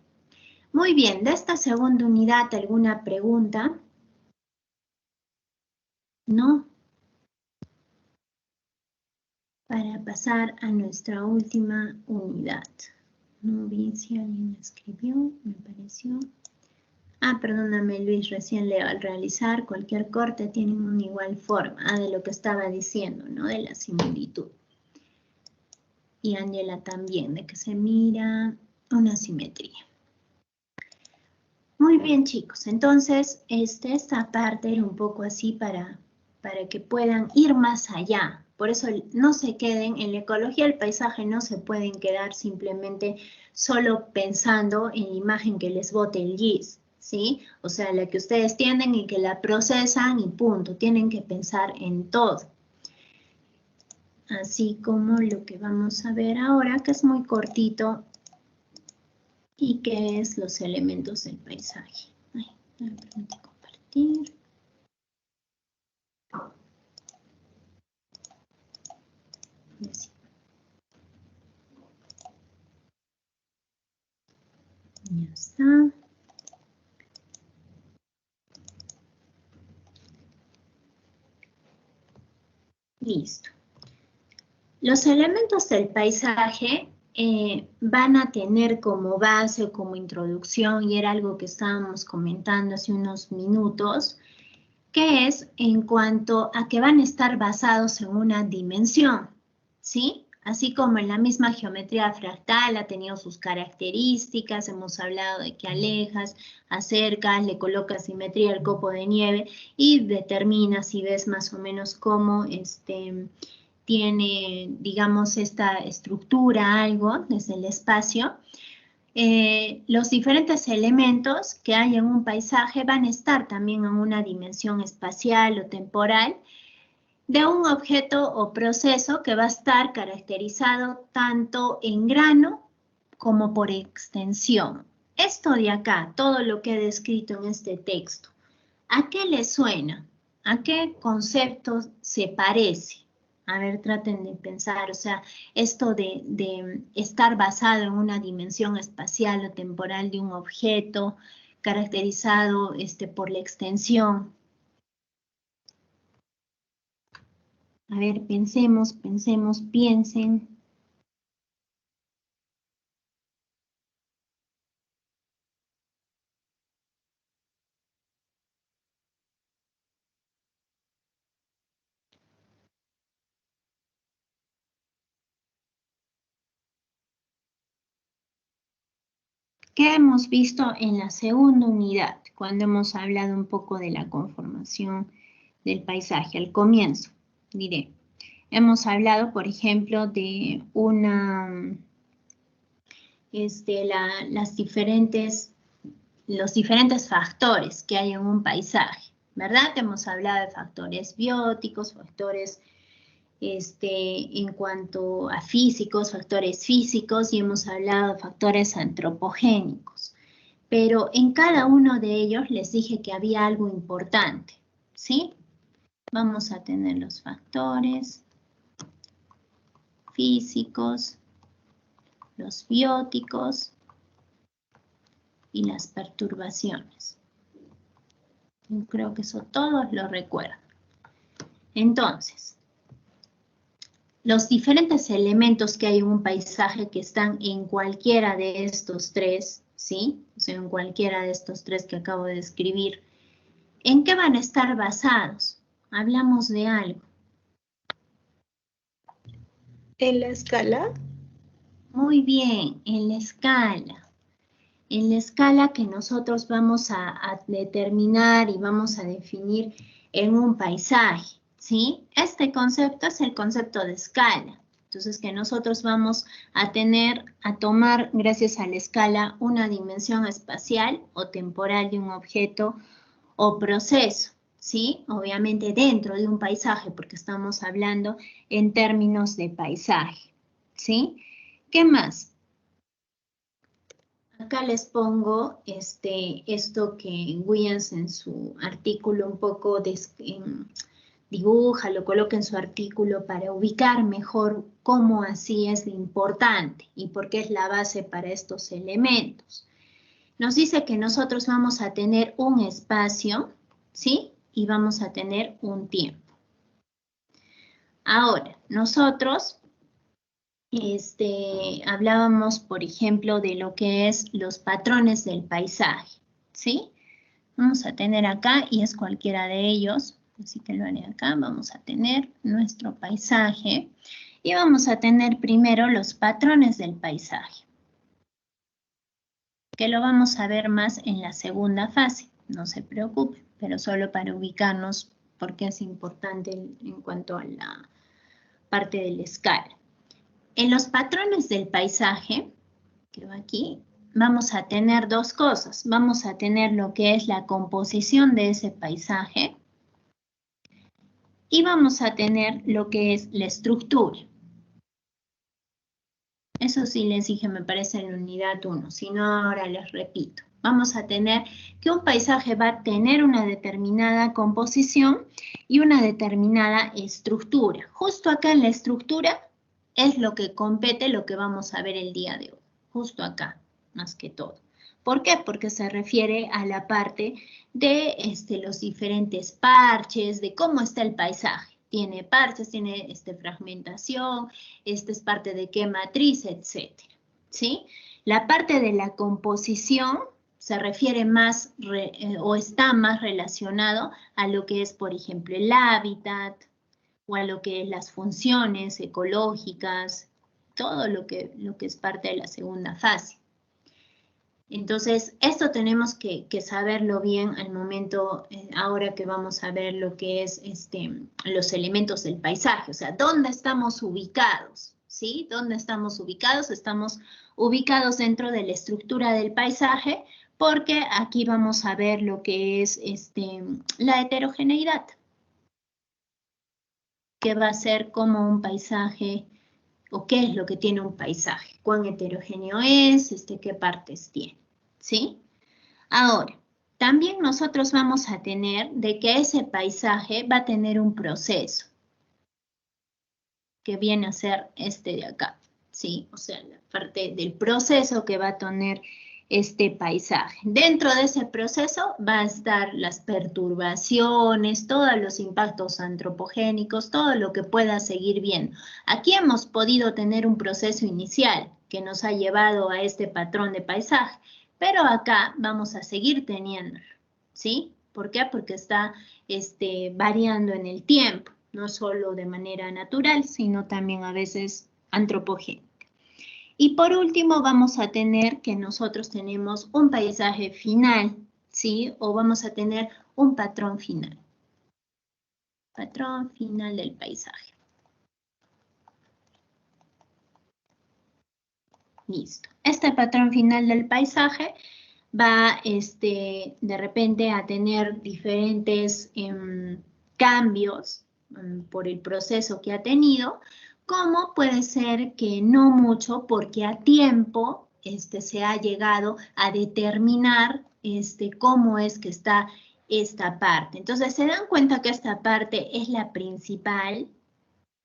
Muy bien, de esta segunda unidad, ¿alguna pregunta? ¿No? Para pasar a nuestra última unidad. No vi si alguien escribió, me pareció. Ah, perdóname Luis, recién leo. Al realizar cualquier corte tienen una igual forma. De lo que estaba diciendo, ¿no? De la similitud. Y Ángela también, de que se mira una simetría. Muy bien, chicos. Entonces, esta parte era un poco así para que puedan ir más allá. Por eso no se queden, en la ecología del paisaje no se pueden quedar simplemente solo pensando en la imagen que les bote el GIS, ¿sí? O sea, la que ustedes tienen y que la procesan y punto. Tienen que pensar en todo. Así como lo que vamos a ver ahora, que es muy cortito y que es los elementos del paisaje. Ay, me permite compartir. Así. Ya está. Listo. Los elementos del paisaje van a tener como base o como introducción, y era algo que estábamos comentando hace unos minutos, que es en cuanto a que van a estar basados en una dimensión, ¿sí? Así como en la misma geometría fractal ha tenido sus características, hemos hablado de que alejas, acercas, le colocas simetría al copo de nieve y determinas y ves más o menos cómo tiene, digamos, esta estructura, algo desde el espacio. Los diferentes elementos que hay en un paisaje van a estar también en una dimensión espacial o temporal de un objeto o proceso que va a estar caracterizado tanto en grano como por extensión. Esto de acá, todo lo que he descrito en este texto, ¿a qué le suena? ¿A qué concepto se parece? A ver, traten de pensar, o sea, esto de estar basado en una dimensión espacial o temporal de un objeto, caracterizado por la extensión. A ver, pensemos, piensen. ¿Qué hemos visto en la segunda unidad, cuando hemos hablado un poco de la conformación del paisaje? Al comienzo, diré. Hemos hablado, por ejemplo, de los diferentes factores que hay en un paisaje, ¿verdad? Hemos hablado de factores bióticos, factores en cuanto a físicos, factores físicos, y hemos hablado de factores antropogénicos. Pero en cada uno de ellos les dije que había algo importante, ¿sí? Vamos a tener los factores físicos, los bióticos y las perturbaciones. Yo creo que eso todos lo recuerdan. Entonces, los diferentes elementos que hay en un paisaje que están en cualquiera de estos tres, ¿sí? O sea, en cualquiera de estos tres que acabo de describir, ¿en qué van a estar basados? Hablamos de algo. ¿En la escala? Muy bien, en la escala. En la escala que nosotros vamos a determinar y vamos a definir en un paisaje, ¿sí? Este concepto es el concepto de escala. Entonces, que nosotros vamos a tomar, gracias a la escala, una dimensión espacial o temporal de un objeto o proceso, ¿sí? Obviamente dentro de un paisaje, porque estamos hablando en términos de paisaje, ¿sí? ¿Qué más? Acá les pongo esto que Williams en su artículo un poco dibuja, lo coloca en su artículo para ubicar mejor cómo así es de importante y por qué es la base para estos elementos. Nos dice que nosotros vamos a tener un espacio, ¿sí? Y vamos a tener un tiempo. Ahora, nosotros hablábamos, por ejemplo, de lo que es los patrones del paisaje, ¿sí? Vamos a tener acá, y es cualquiera de ellos, así que lo haré acá, vamos a tener nuestro paisaje, y vamos a tener primero los patrones del paisaje, que lo vamos a ver más en la segunda fase, no se preocupen, pero solo para ubicarnos, porque es importante en cuanto a la parte de la escala. En los patrones del paisaje, que va aquí, vamos a tener dos cosas. Vamos a tener lo que es la composición de ese paisaje y vamos a tener lo que es la estructura. Eso sí les dije, me parece en unidad 1, si no ahora les repito. Vamos a tener que un paisaje va a tener una determinada composición y una determinada estructura. Justo acá en la estructura es lo que compete, lo que vamos a ver el día de hoy. Justo acá, más que todo. ¿Por qué? Porque se refiere a la parte de los diferentes parches, de cómo está el paisaje. Tiene parches, tiene fragmentación, es parte de qué matriz, etc. ¿Sí? La parte de la composición se refiere más o está más relacionado a lo que es, por ejemplo, el hábitat o a lo que es las funciones ecológicas, todo lo que es parte de la segunda fase. Entonces, esto tenemos que saberlo bien al momento, ahora que vamos a ver lo que es los elementos del paisaje, o sea, ¿dónde estamos ubicados? ¿Sí? ¿Dónde estamos ubicados? Estamos ubicados dentro de la estructura del paisaje, porque aquí vamos a ver lo que es la heterogeneidad, que va a ser como un paisaje, o qué es lo que tiene un paisaje, cuán heterogéneo es, qué partes tiene, ¿sí? Ahora, también nosotros vamos a tener de que ese paisaje va a tener un proceso. que viene a ser este de acá, ¿sí? O sea, la parte del proceso que va a tener este paisaje. Dentro de ese proceso va a estar las perturbaciones, todos los impactos antropogénicos, todo lo que pueda seguir viendo. Aquí hemos podido tener un proceso inicial que nos ha llevado a este patrón de paisaje, pero acá vamos a seguir teniendo, ¿sí? ¿Por qué? Porque está variando en el tiempo, no solo de manera natural, sino también a veces antropogénica. Y por último vamos a tener que nosotros tenemos un paisaje final, ¿sí? O vamos a tener un patrón final. Patrón final del paisaje. Listo. Este patrón final del paisaje va de repente a tener diferentes cambios por el proceso que ha tenido, como puede ser que no mucho, porque a tiempo se ha llegado a determinar cómo es que está esta parte. Entonces se dan cuenta que esta parte es la principal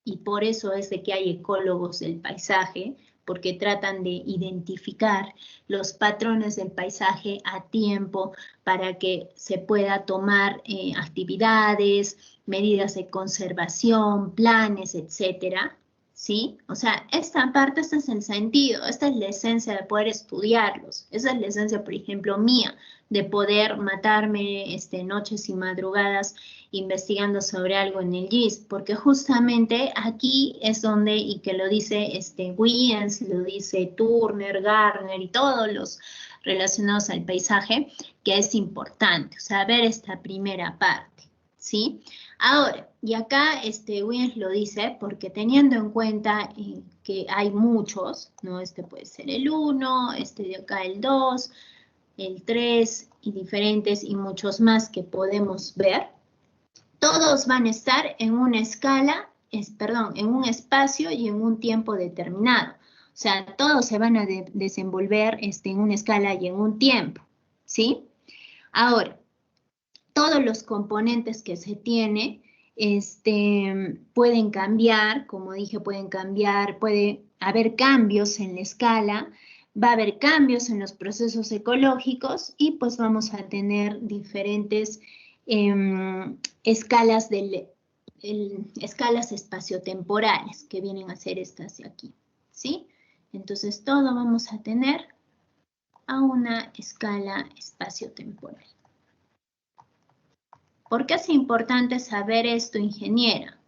y por eso es de que hay ecólogos del paisaje, porque tratan de identificar los patrones del paisaje a tiempo para que se pueda tomar actividades, medidas de conservación, planes, etcétera, ¿sí? O sea, esta parte, este es el sentido, esta es la esencia de poder estudiarlos, esa es la esencia, por ejemplo, mía, de poder matarme noches y madrugadas investigando sobre algo en el GIS, porque justamente aquí es donde, y que lo dice Williams, lo dice Turner, Gardner y todos los relacionados al paisaje, que es importante, o sea, ver esta primera parte, ¿sí? Ahora, y acá Williams lo dice porque teniendo en cuenta que hay muchos, ¿no? Puede ser el 1, de acá el 2, el 3 y diferentes y muchos más que podemos ver, todos van a estar en una escala, en un espacio y en un tiempo determinado. O sea, todos se van a desenvolver en una escala y en un tiempo, ¿sí? Ahora, todos los componentes que se tiene pueden cambiar, como dije, pueden cambiar, puede haber cambios en la escala, va a haber cambios en los procesos ecológicos y pues vamos a tener diferentes escalas espaciotemporales, que vienen a ser estas de aquí, ¿sí? Entonces, todo vamos a tener a una escala espaciotemporal. ¿Por qué es importante saber esto, ingeniera?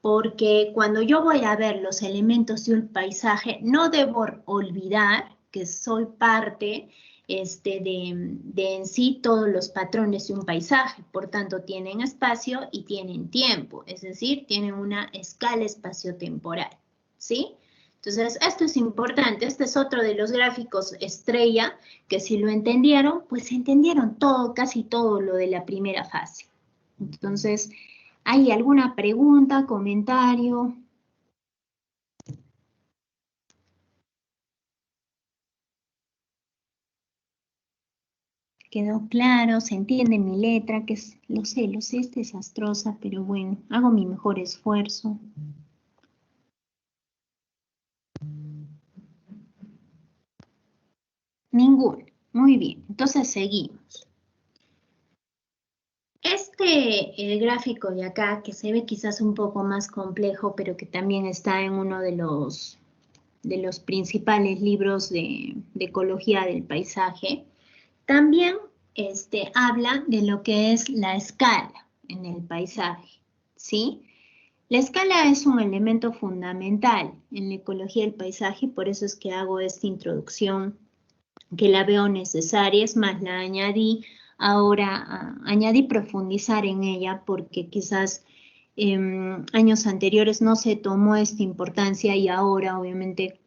Porque cuando yo voy a ver los elementos de un paisaje, no debo olvidar que soy parte de en sí todos los patrones de un paisaje. Por tanto, tienen espacio y tienen tiempo, es decir, tienen una escala espaciotemporal, ¿sí? Entonces, esto es importante. Este es otro de los gráficos estrella, que si lo entendieron, pues entendieron todo, casi todo lo de la primera fase. Entonces, ¿hay alguna pregunta, comentario? ¿Quedó claro? ¿Se entiende mi letra? Que es, lo sé, es desastrosa, pero bueno, hago mi mejor esfuerzo. Ninguno. Muy bien, entonces seguimos. El gráfico de acá, que se ve quizás un poco más complejo, pero que también está en uno de los principales libros de ecología del paisaje, también habla de lo que es la escala en el paisaje, ¿sí? La escala es un elemento fundamental en la ecología del paisaje, por eso es que hago esta introducción, que la veo necesaria, es más, la añadí ahora, añadí profundizar en ella, porque quizás años anteriores no se tomó esta importancia y ahora obviamente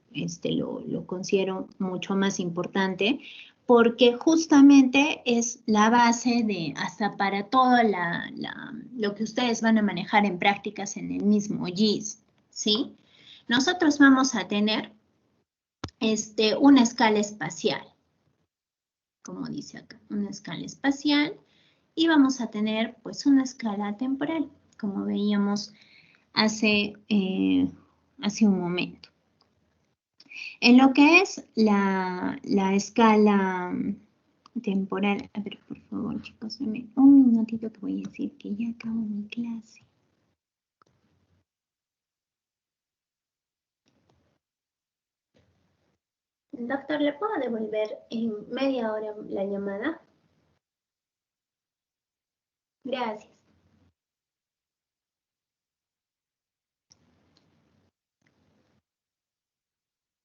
lo considero mucho más importante, porque justamente es la base de hasta para todo lo que ustedes van a manejar en prácticas en el mismo GIS, ¿sí? Nosotros vamos a tener una escala espacial, como dice acá, una escala espacial, y vamos a tener pues una escala temporal, como veíamos hace un momento. En lo que es la escala temporal, a ver, por favor, chicos, un minutito que voy a decir que ya acabo mi clase. Doctor, ¿le puedo devolver en media hora la llamada? Gracias.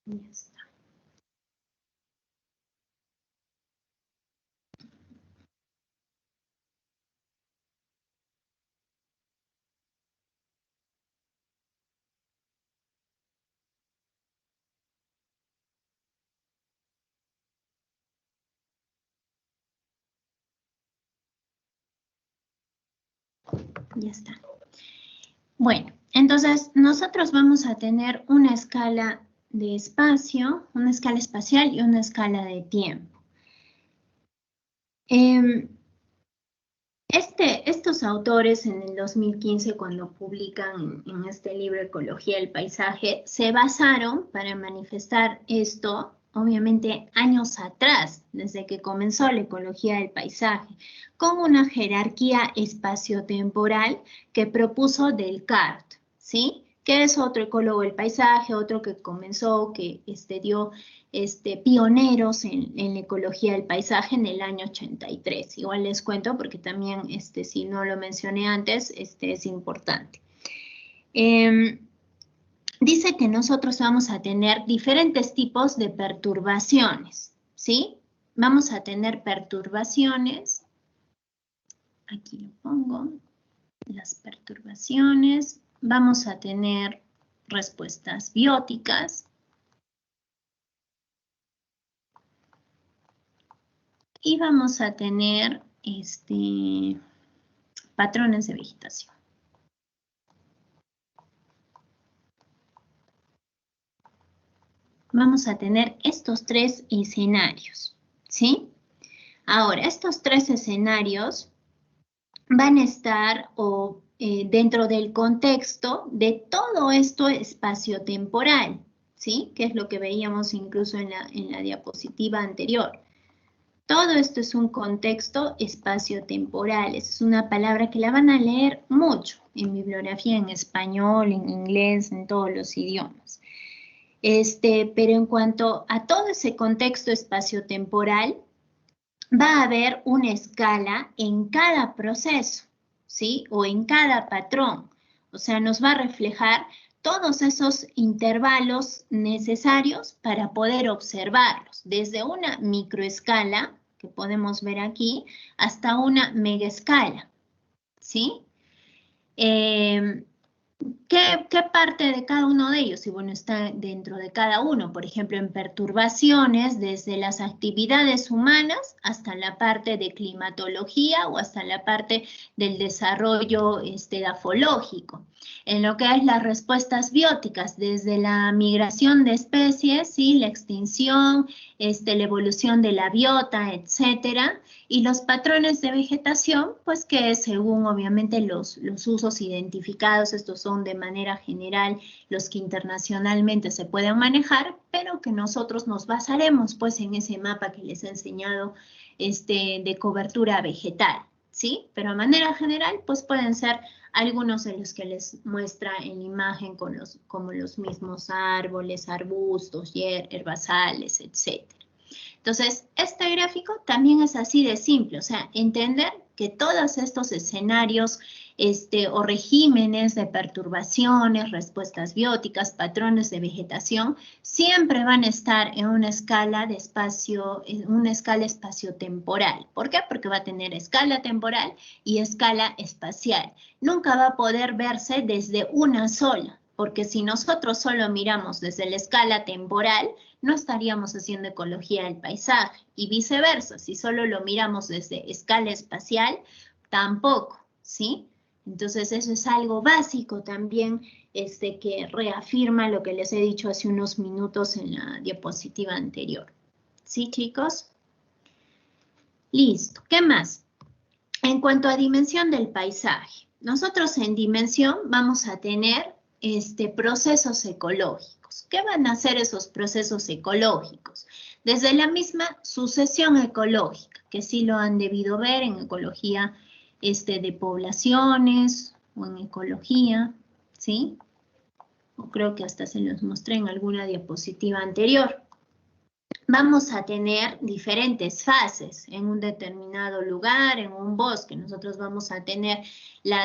Ya está. Ya está. Bueno, entonces nosotros vamos a tener una escala de espacio, una escala espacial y una escala de tiempo. Estos autores en el 2015, cuando publican en este libro Ecología del Paisaje, se basaron para manifestar esto, obviamente, años atrás, desde que comenzó la ecología del paisaje, con una jerarquía espaciotemporal que propuso Descartes, ¿sí? Que es otro ecólogo del paisaje, otro que comenzó, que dio pioneros en la ecología del paisaje en el año 83. Igual les cuento porque también, si no lo mencioné antes, es importante. Dice que nosotros vamos a tener diferentes tipos de perturbaciones, ¿sí? Vamos a tener perturbaciones, aquí lo pongo, las perturbaciones, vamos a tener respuestas bióticas, y vamos a tener patrones de vegetación. Vamos a tener estos tres escenarios, ¿sí? Ahora, estos tres escenarios van a estar dentro del contexto de todo esto espaciotemporal, ¿sí? Que es lo que veíamos incluso en la diapositiva anterior. Todo esto es un contexto espaciotemporal. Es una palabra que la van a leer mucho en bibliografía, en español, en inglés, en todos los idiomas. Pero en cuanto a todo ese contexto espaciotemporal, va a haber una escala en cada proceso, ¿sí? O en cada patrón. O sea, nos va a reflejar todos esos intervalos necesarios para poder observarlos, desde una microescala, que podemos ver aquí, hasta una megaescala, ¿sí? ¿Qué parte de cada uno de ellos? Y bueno, está dentro de cada uno, por ejemplo, en perturbaciones, desde las actividades humanas hasta la parte de climatología o hasta la parte del desarrollo edafológico. En lo que es las respuestas bióticas, desde la migración de especies, ¿sí? La extinción, la evolución de la biota, etcétera. Y los patrones de vegetación, pues que según obviamente los usos identificados, estos son de manera general los que internacionalmente se pueden manejar, pero que nosotros nos basaremos pues en ese mapa que les he enseñado de cobertura vegetal, ¿sí? Pero de manera general pues pueden ser algunos de los que les muestra en imagen como los mismos árboles, arbustos, herbazales, etcétera. Entonces, este gráfico también es así de simple, o sea, entender que todos estos escenarios o regímenes de perturbaciones, respuestas bióticas, patrones de vegetación, siempre van a estar en una escala de espacio, en una escala espaciotemporal. ¿Por qué? Porque va a tener escala temporal y escala espacial. Nunca va a poder verse desde una sola, porque si nosotros solo miramos desde la escala temporal, no estaríamos haciendo ecología del paisaje, y viceversa, si solo lo miramos desde escala espacial, tampoco, ¿sí? Entonces eso es algo básico también que reafirma lo que les he dicho hace unos minutos en la diapositiva anterior. ¿Sí, chicos? Listo. ¿Qué más? En cuanto a dimensión del paisaje, nosotros en dimensión vamos a tener procesos ecológicos. ¿Qué van a hacer esos procesos ecológicos? Desde la misma sucesión ecológica, que sí lo han debido ver en ecología de poblaciones o en ecología, ¿sí? O creo que hasta se los mostré en alguna diapositiva anterior. Vamos a tener diferentes fases en un determinado lugar, en un bosque. Nosotros vamos a tener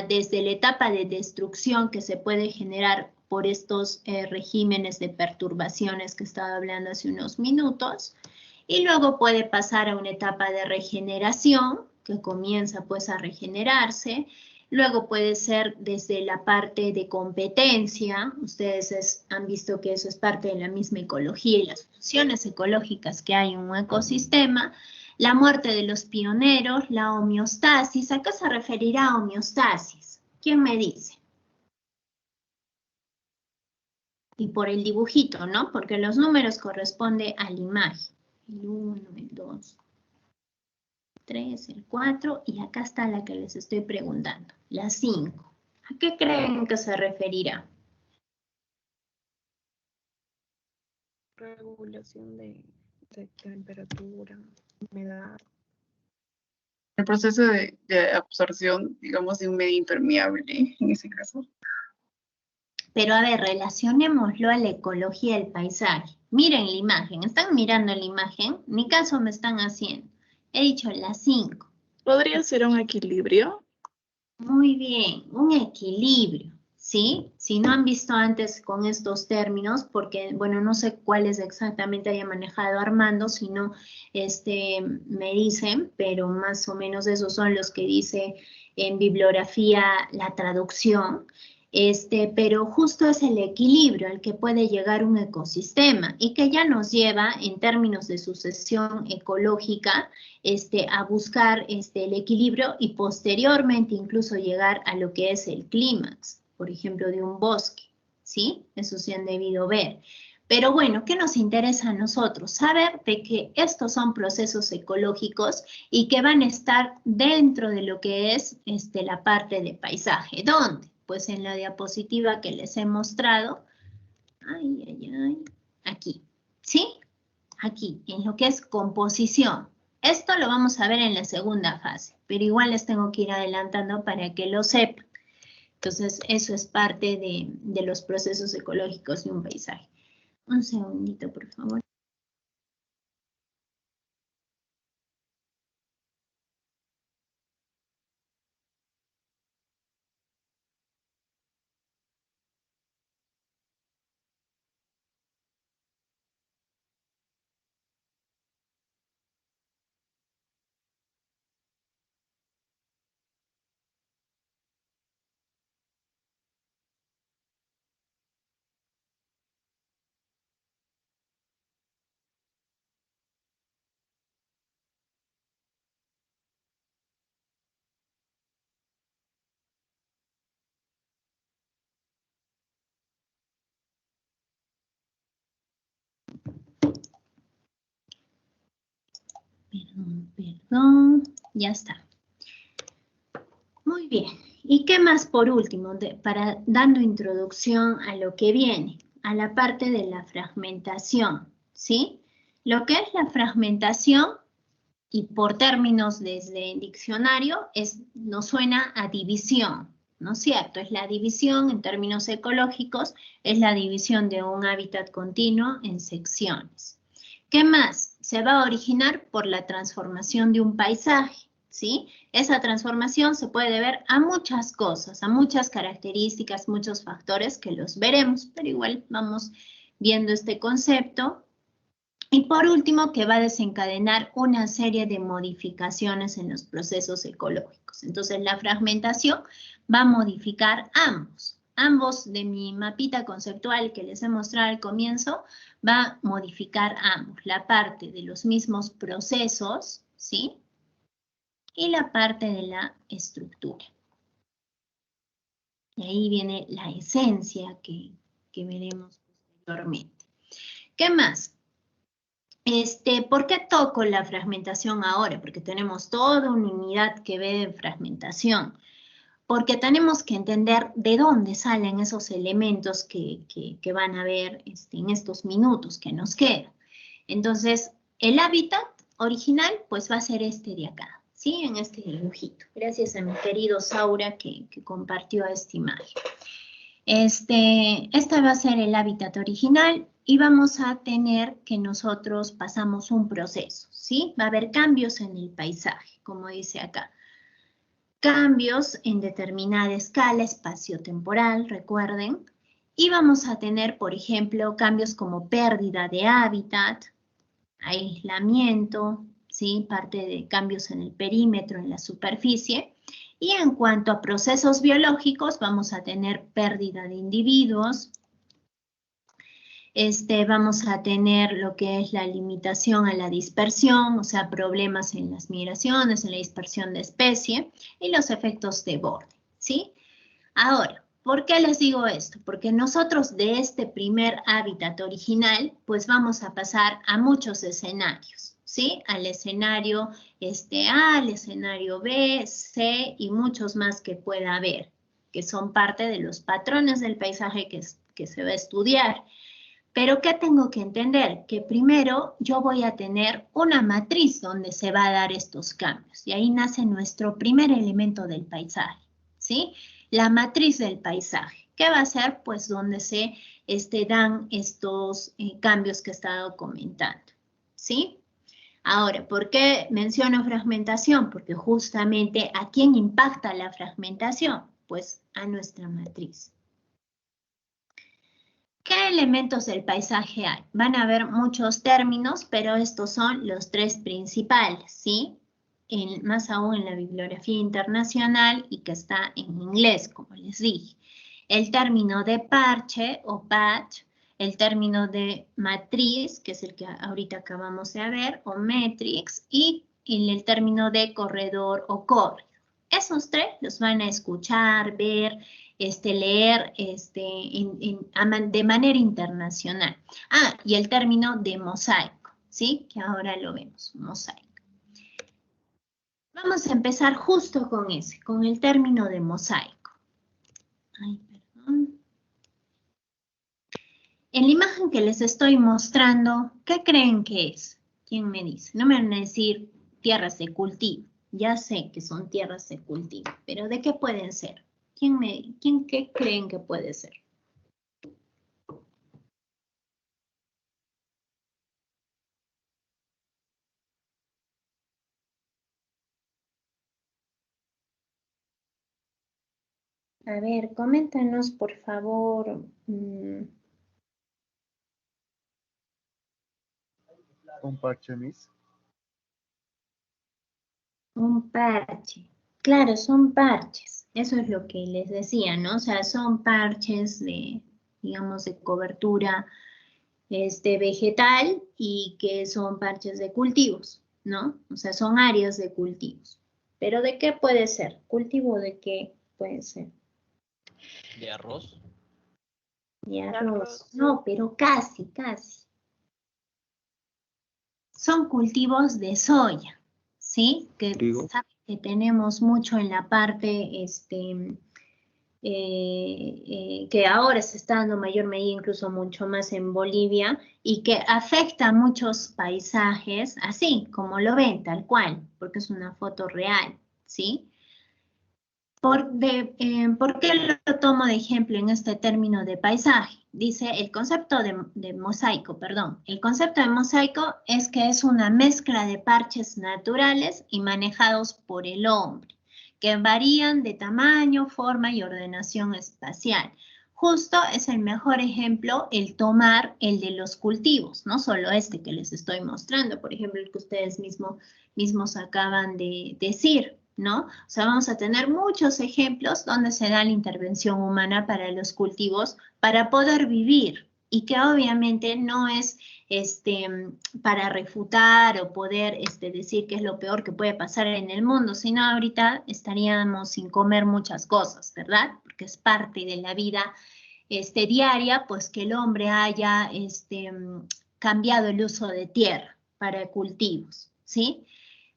desde la etapa de destrucción que se puede generar por estos regímenes de perturbaciones que estaba hablando hace unos minutos, y luego puede pasar a una etapa de regeneración que comienza pues a regenerarse. Luego puede ser desde la parte de competencia. Ustedes han visto que eso es parte de la misma ecología y las funciones ecológicas que hay en un ecosistema. La muerte de los pioneros, la homeostasis. ¿A qué se referirá homeostasis? ¿Quién me dice? Y por el dibujito, ¿no? Porque los números corresponden a la imagen. El 1, el 2. 3, el 4, y acá está la que les estoy preguntando, la 5. ¿A qué creen que se referirá? Regulación de temperatura, humedad. El proceso de absorción, digamos, de un medio impermeable, en ese caso. Pero a ver, relacionémoslo a la ecología del paisaje. Miren la imagen, ¿están mirando la imagen? Ni caso me están haciendo. He dicho la 5. ¿Podría ser un equilibrio? Muy bien, un equilibrio, ¿sí? Si no han visto antes con estos términos, porque, bueno, no sé cuáles exactamente haya manejado Armando, si no, me dicen, pero más o menos esos son los que dice en bibliografía la traducción. Pero justo es el equilibrio al que puede llegar un ecosistema y que ya nos lleva en términos de sucesión ecológica a buscar el equilibrio y posteriormente incluso llegar a lo que es el clímax, por ejemplo, de un bosque, ¿sí? Eso se han debido ver. Pero bueno, ¿qué nos interesa a nosotros? Saber de que estos son procesos ecológicos y que van a estar dentro de lo que es la parte de paisaje. ¿Dónde? Pues en la diapositiva que les he mostrado. Aquí, ¿sí? Aquí, en lo que es composición. Esto lo vamos a ver en la segunda fase, pero igual les tengo que ir adelantando para que lo sepan. Entonces, eso es parte de los procesos ecológicos de un paisaje. Un segundito, por favor. Perdón, ya está. Muy bien. ¿Y qué más por último? Dando introducción a lo que viene, a la parte de la fragmentación, ¿sí? Lo que es la fragmentación, y por términos desde el diccionario, nos suena a división, ¿no es cierto? Es la división, en términos ecológicos, es la división de un hábitat continuo en secciones. ¿Qué más? Se va a originar por la transformación de un paisaje, ¿sí? Esa transformación se puede deber a muchas cosas, a muchas características, muchos factores que los veremos, pero igual vamos viendo este concepto. Y por último, que va a desencadenar una serie de modificaciones en los procesos ecológicos. Entonces, la fragmentación va a modificar ambos. Ambos de mi mapita conceptual que les he mostrado al comienzo, va a modificar ambos. La parte de los mismos procesos, ¿sí? Y la parte de la estructura. Y ahí viene la esencia que veremos posteriormente. ¿Qué más? ¿Por qué toco la fragmentación ahora? Porque tenemos toda una unidad que ve en fragmentación. porque tenemos que entender de dónde salen esos elementos que van a ver en estos minutos que nos quedan. Entonces, el hábitat original, pues va a ser este de acá, ¿sí? En este dibujito. Gracias a mi querido Saura que compartió esta imagen. Este va a ser el hábitat original y vamos a tener que nosotros pasamos un proceso, ¿sí? Va a haber cambios en el paisaje, como dice acá. Cambios en determinada escala espacio-temporal, recuerden. Y vamos a tener, por ejemplo, cambios como pérdida de hábitat, aislamiento, ¿sí? Parte de cambios en el perímetro, en la superficie. Y en cuanto a procesos biológicos, vamos a tener pérdida de individuos. Vamos a tener lo que es la limitación a la dispersión, o sea, problemas en las migraciones, en la dispersión de especie y los efectos de borde, ¿sí? Ahora, ¿por qué les digo esto? Porque nosotros de este primer hábitat original, pues vamos a pasar a muchos escenarios, ¿sí? Al escenario A, al escenario B, C y muchos más que pueda haber, que son parte de los patrones del paisaje que se va a estudiar. Pero ¿qué tengo que entender? Que primero yo voy a tener una matriz donde se va a dar estos cambios. Y ahí nace nuestro primer elemento del paisaje, ¿sí? La matriz del paisaje. ¿Qué va a ser? Pues donde se dan estos cambios que he estado comentando, ¿sí? Ahora, ¿por qué menciono fragmentación? Porque justamente ¿a quién impacta la fragmentación? Pues a nuestra matriz. ¿Qué elementos del paisaje hay? Van a haber muchos términos, pero estos son los tres principales, ¿sí? Más aún en la bibliografía internacional y que está en inglés, como les dije. El término de parche o patch, el término de matriz, que es el que ahorita acabamos de ver, o matrix, y el término de corredor o corredor. Esos tres los van a escuchar, ver, leer de manera internacional. Ah, y el término de mosaico, ¿sí? Que ahora lo vemos, mosaico. Vamos a empezar justo con ese, con el término de mosaico. Ay, perdón. En la imagen que les estoy mostrando, ¿qué creen que es? ¿Quién me dice? No me van a decir tierras de cultivo. Ya sé que son tierras de cultivo, pero ¿de qué pueden ser? ¿Qué creen que puede ser? A ver, coméntanos, por favor. Un parche, Miss. Un parche. Claro, son parches. Eso es lo que les decía, ¿no? O sea, son parches de, digamos, de cobertura vegetal y que son parches de cultivos, ¿no? O sea, son áreas de cultivos. ¿Pero de qué puede ser? ¿Cultivo de qué puede ser? ¿De arroz? De arroz. No, pero casi. Son cultivos de soya, ¿sí? Que saben que tenemos mucho en la parte, que ahora se está dando mayor medida, incluso mucho más en Bolivia, y que afecta a muchos paisajes, así como lo ven, tal cual, porque es una foto real, ¿sí? ¿Por qué lo tomo de ejemplo en este término de paisaje? Dice el concepto de mosaico, perdón. El concepto de mosaico es que es una mezcla de parches naturales y manejados por el hombre, que varían de tamaño, forma y ordenación espacial. Justo es el mejor ejemplo el tomar el de los cultivos, no solo este que les estoy mostrando, por ejemplo, el que ustedes mismos acaban de decir, ¿no? O sea, vamos a tener muchos ejemplos donde se da la intervención humana para los cultivos para poder vivir y que obviamente no es para refutar o poder decir que es lo peor que puede pasar en el mundo, sino ahorita estaríamos sin comer muchas cosas, ¿verdad? Porque es parte de la vida diaria, pues que el hombre haya cambiado el uso de tierra para cultivos, ¿sí?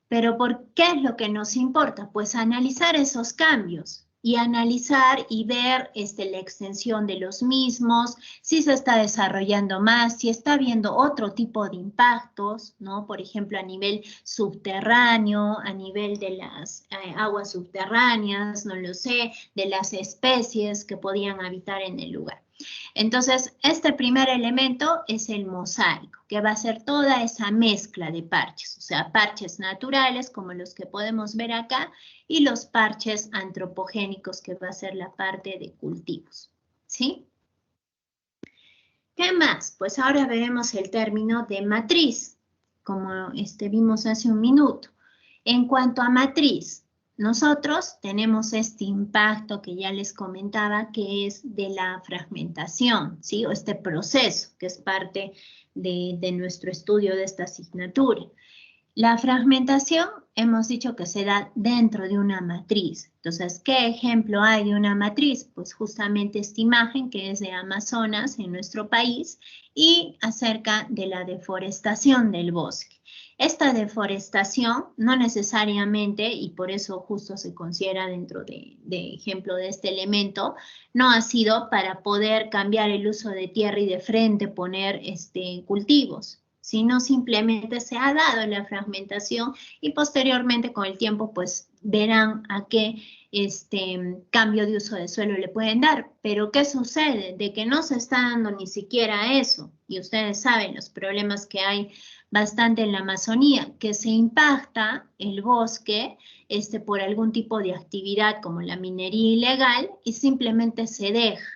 Pero ¿por qué es lo que nos importa? Pues analizar esos cambios y analizar y ver la extensión de los mismos, si se está desarrollando más, si está habiendo otro tipo de impactos, ¿no? Por ejemplo, a nivel subterráneo, a nivel de las aguas subterráneas, no lo sé, de las especies que podían habitar en el lugar. Entonces, este primer elemento es el mosaico, que va a ser toda esa mezcla de parches, o sea, parches naturales como los que podemos ver acá y los parches antropogénicos, que va a ser la parte de cultivos, ¿sí? ¿Qué más? Pues ahora veremos el término de matriz, como vimos hace un minuto. En cuanto a matriz, nosotros tenemos este impacto que ya les comentaba, que es de la fragmentación, ¿sí? O este proceso que es parte de nuestro estudio de esta asignatura. La fragmentación hemos dicho que se da dentro de una matriz. Entonces, ¿qué ejemplo hay de una matriz? Pues justamente esta imagen que es de Amazonas en nuestro país y acerca de la deforestación del bosque. Esta deforestación no necesariamente, y por eso justo se considera dentro de ejemplo de este elemento, no ha sido para poder cambiar el uso de tierra y de frente poner cultivos, sino simplemente se ha dado la fragmentación y posteriormente con el tiempo pues verán a qué cambio de uso de suelo le pueden dar. Pero ¿qué sucede? De que no se está dando ni siquiera eso, y ustedes saben los problemas que hay bastante en la Amazonía, que se impacta el bosque por algún tipo de actividad como la minería ilegal y simplemente se deja.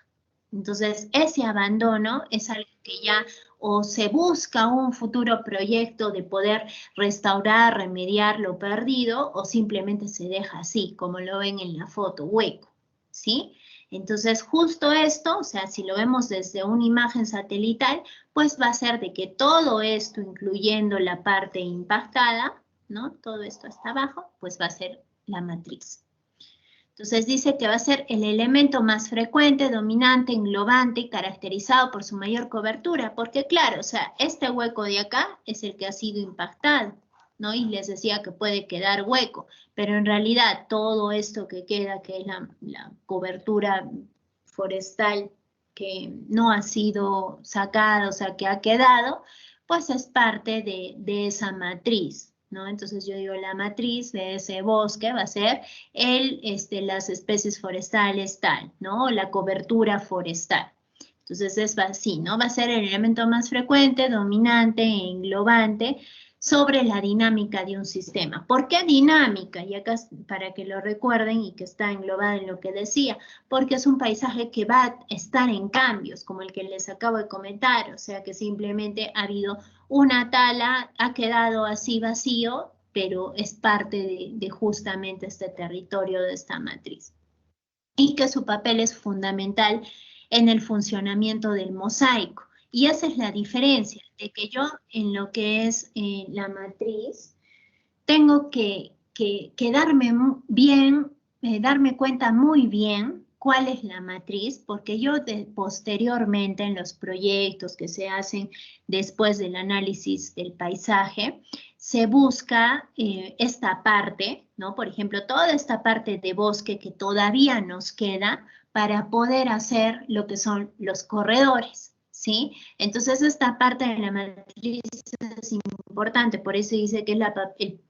Entonces, ese abandono es algo que ya o se busca un futuro proyecto de poder restaurar, remediar lo perdido, o simplemente se deja así, como lo ven en la foto, hueco, ¿sí? Entonces, justo esto, o sea, si lo vemos desde una imagen satelital, pues va a ser de que todo esto, incluyendo la parte impactada, ¿no? Todo esto hasta abajo, pues va a ser la matriz. Entonces dice que va a ser el elemento más frecuente, dominante, englobante y caracterizado por su mayor cobertura, porque claro, o sea, este hueco de acá es el que ha sido impactado, ¿no? Y les decía que puede quedar hueco, pero en realidad todo esto que queda, que es la cobertura forestal que no ha sido sacada, o sea, que ha quedado, pues es parte de esa matriz, ¿no? Entonces yo digo, la matriz de ese bosque va a ser las especies forestales tal, ¿no? La cobertura forestal. Entonces es así, ¿no? Va a ser el elemento más frecuente, dominante, englobante, sobre la dinámica de un sistema. ¿Por qué dinámica? Y acá para que lo recuerden y que está englobada en lo que decía, porque es un paisaje que va a estar en cambios, como el que les acabo de comentar, o sea que simplemente ha habido una tala, ha quedado así vacío, pero es parte de justamente este territorio de esta matriz. Y que su papel es fundamental en el funcionamiento del mosaico. Y esa es la diferencia, de que yo en lo que es la matriz, tengo que darme bien, darme cuenta muy bien cuál es la matriz, porque yo posteriormente en los proyectos que se hacen después del análisis del paisaje, se busca esta parte, ¿no? Por ejemplo, toda esta parte de bosque que todavía nos queda para poder hacer lo que son los corredores, ¿sí? Entonces esta parte de la matriz es importante, por eso dice que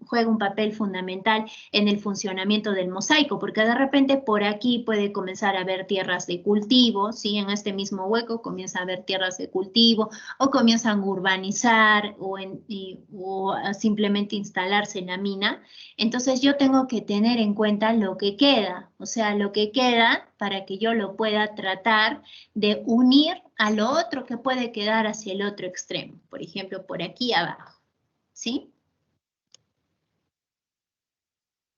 juega un papel fundamental en el funcionamiento del mosaico, porque de repente por aquí puede comenzar a haber tierras de cultivo, ¿sí? En este mismo hueco comienza a haber tierras de cultivo, o comienzan a urbanizar, o a simplemente instalarse en la mina. Entonces yo tengo que tener en cuenta lo que queda, o sea, lo que queda para que yo lo pueda tratar de unir a lo otro que puede quedar hacia el otro extremo, por ejemplo, por aquí abajo, ¿sí?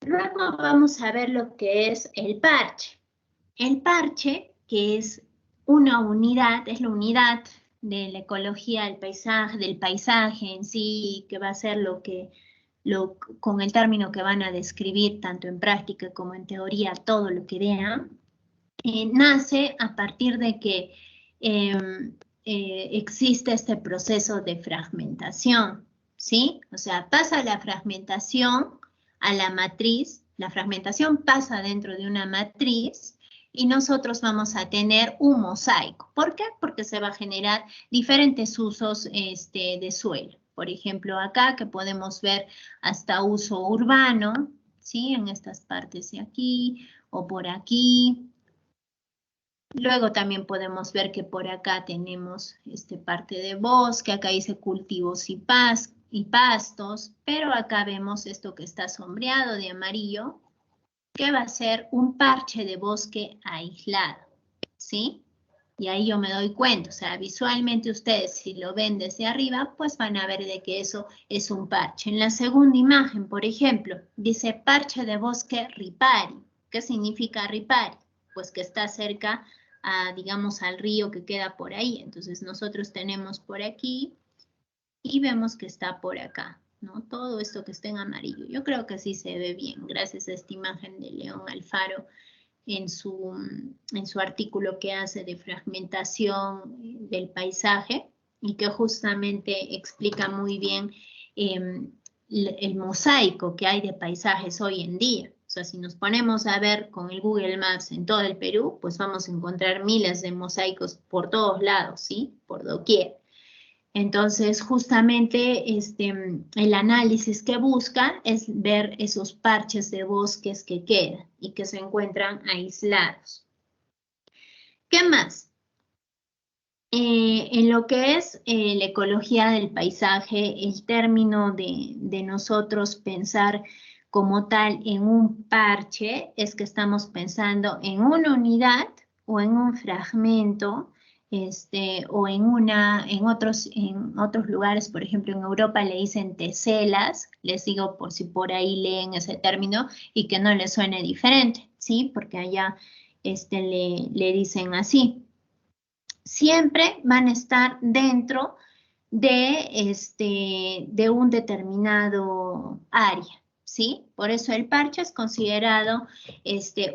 Luego vamos a ver lo que es el parche. El parche, que es una unidad, es la unidad de la ecología del paisaje en sí, que va a ser con el término que van a describir tanto en práctica como en teoría, todo lo que vean, nace a partir de que existe este proceso de fragmentación, ¿sí? O sea, pasa la fragmentación a la matriz La fragmentación pasa dentro de una matriz y nosotros vamos a tener un mosaico. ¿Por qué? Porque se va a generar diferentes usos de suelo. Por ejemplo, acá que podemos ver hasta uso urbano, ¿sí? En estas partes de aquí o por aquí. Luego también podemos ver que por acá tenemos parte de bosque, acá dice cultivos y pastos, pero acá vemos esto que está sombreado de amarillo, que va a ser un parche de bosque aislado, ¿sí? Y ahí yo me doy cuenta, o sea, visualmente ustedes si lo ven desde arriba, pues van a ver de que eso es un parche. En la segunda imagen, por ejemplo, dice parche de bosque ripari. ¿Qué significa ripari? Pues que está cerca digamos, al río que queda por ahí. Entonces nosotros tenemos por aquí y vemos que está por acá, ¿no? Todo esto que está en amarillo. Yo creo que sí se ve bien, gracias a esta imagen de León Alfaro en su artículo que hace de fragmentación del paisaje y que justamente explica muy bien el mosaico que hay de paisajes hoy en día. O sea, si nos ponemos a ver con el Google Maps en todo el Perú, pues vamos a encontrar miles de mosaicos por todos lados, ¿sí? Por doquier. Entonces, justamente el análisis que busca es ver esos parches de bosques que quedan y que se encuentran aislados. ¿Qué más? En lo que es la ecología del paisaje, el término de nosotros pensar como tal en un parche es que estamos pensando en una unidad o en un fragmento o en otros lugares, por ejemplo en Europa le dicen teselas, les digo por si por ahí leen ese término y que no les suene diferente, ¿sí? Porque allá le dicen así. Siempre van a estar dentro de un determinado área, ¿sí? Por eso el parche es considerado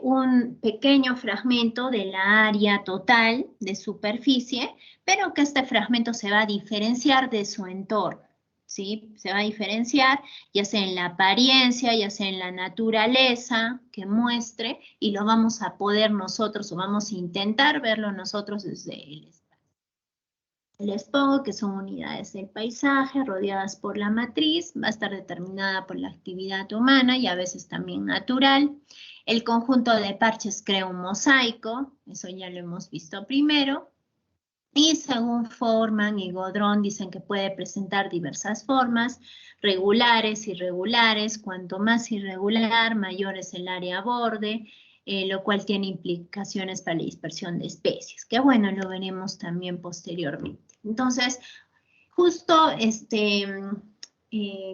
un pequeño fragmento de la área total de superficie, pero que este fragmento se va a diferenciar de su entorno, ¿sí? Se va a diferenciar ya sea en la apariencia, ya sea en la naturaleza que muestre y lo vamos a poder nosotros o vamos a intentar verlo nosotros desde el espacio. Les pongo que son unidades del paisaje rodeadas por la matriz, va a estar determinada por la actividad humana y a veces también natural. El conjunto de parches crea un mosaico, eso ya lo hemos visto primero. Y según Forman y Godron dicen que puede presentar diversas formas, regulares, irregulares, cuanto más irregular, mayor es el área borde, lo cual tiene implicaciones para la dispersión de especies, que bueno, lo veremos también posteriormente. Entonces, justo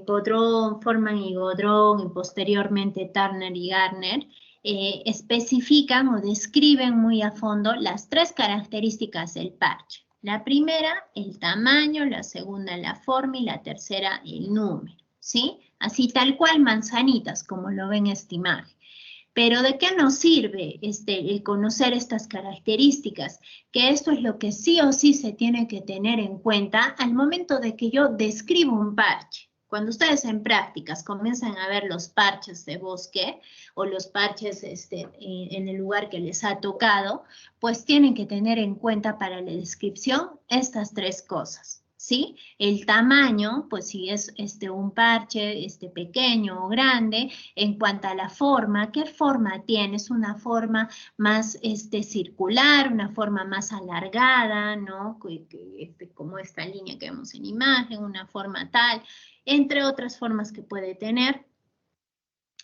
Godron, Forman y Godron, y posteriormente Turner y Gardner, especifican o describen muy a fondo las tres características del parche. La primera, el tamaño, la segunda, la forma y la tercera, el número, ¿sí? Así tal cual manzanitas, como lo ven en esta imagen. Pero ¿de qué nos sirve el conocer estas características? Que esto es lo que sí o sí se tiene que tener en cuenta al momento de que yo describo un parche. Cuando ustedes en prácticas comienzan a ver los parches de bosque o los parches en el lugar que les ha tocado, pues tienen que tener en cuenta para la descripción estas tres cosas, ¿sí? El tamaño, pues si es un parche pequeño o grande. En cuanto a la forma, ¿qué forma tiene? Es una forma más circular, una forma más alargada, ¿no? Como esta línea que vemos en imagen, una forma tal, entre otras formas que puede tener.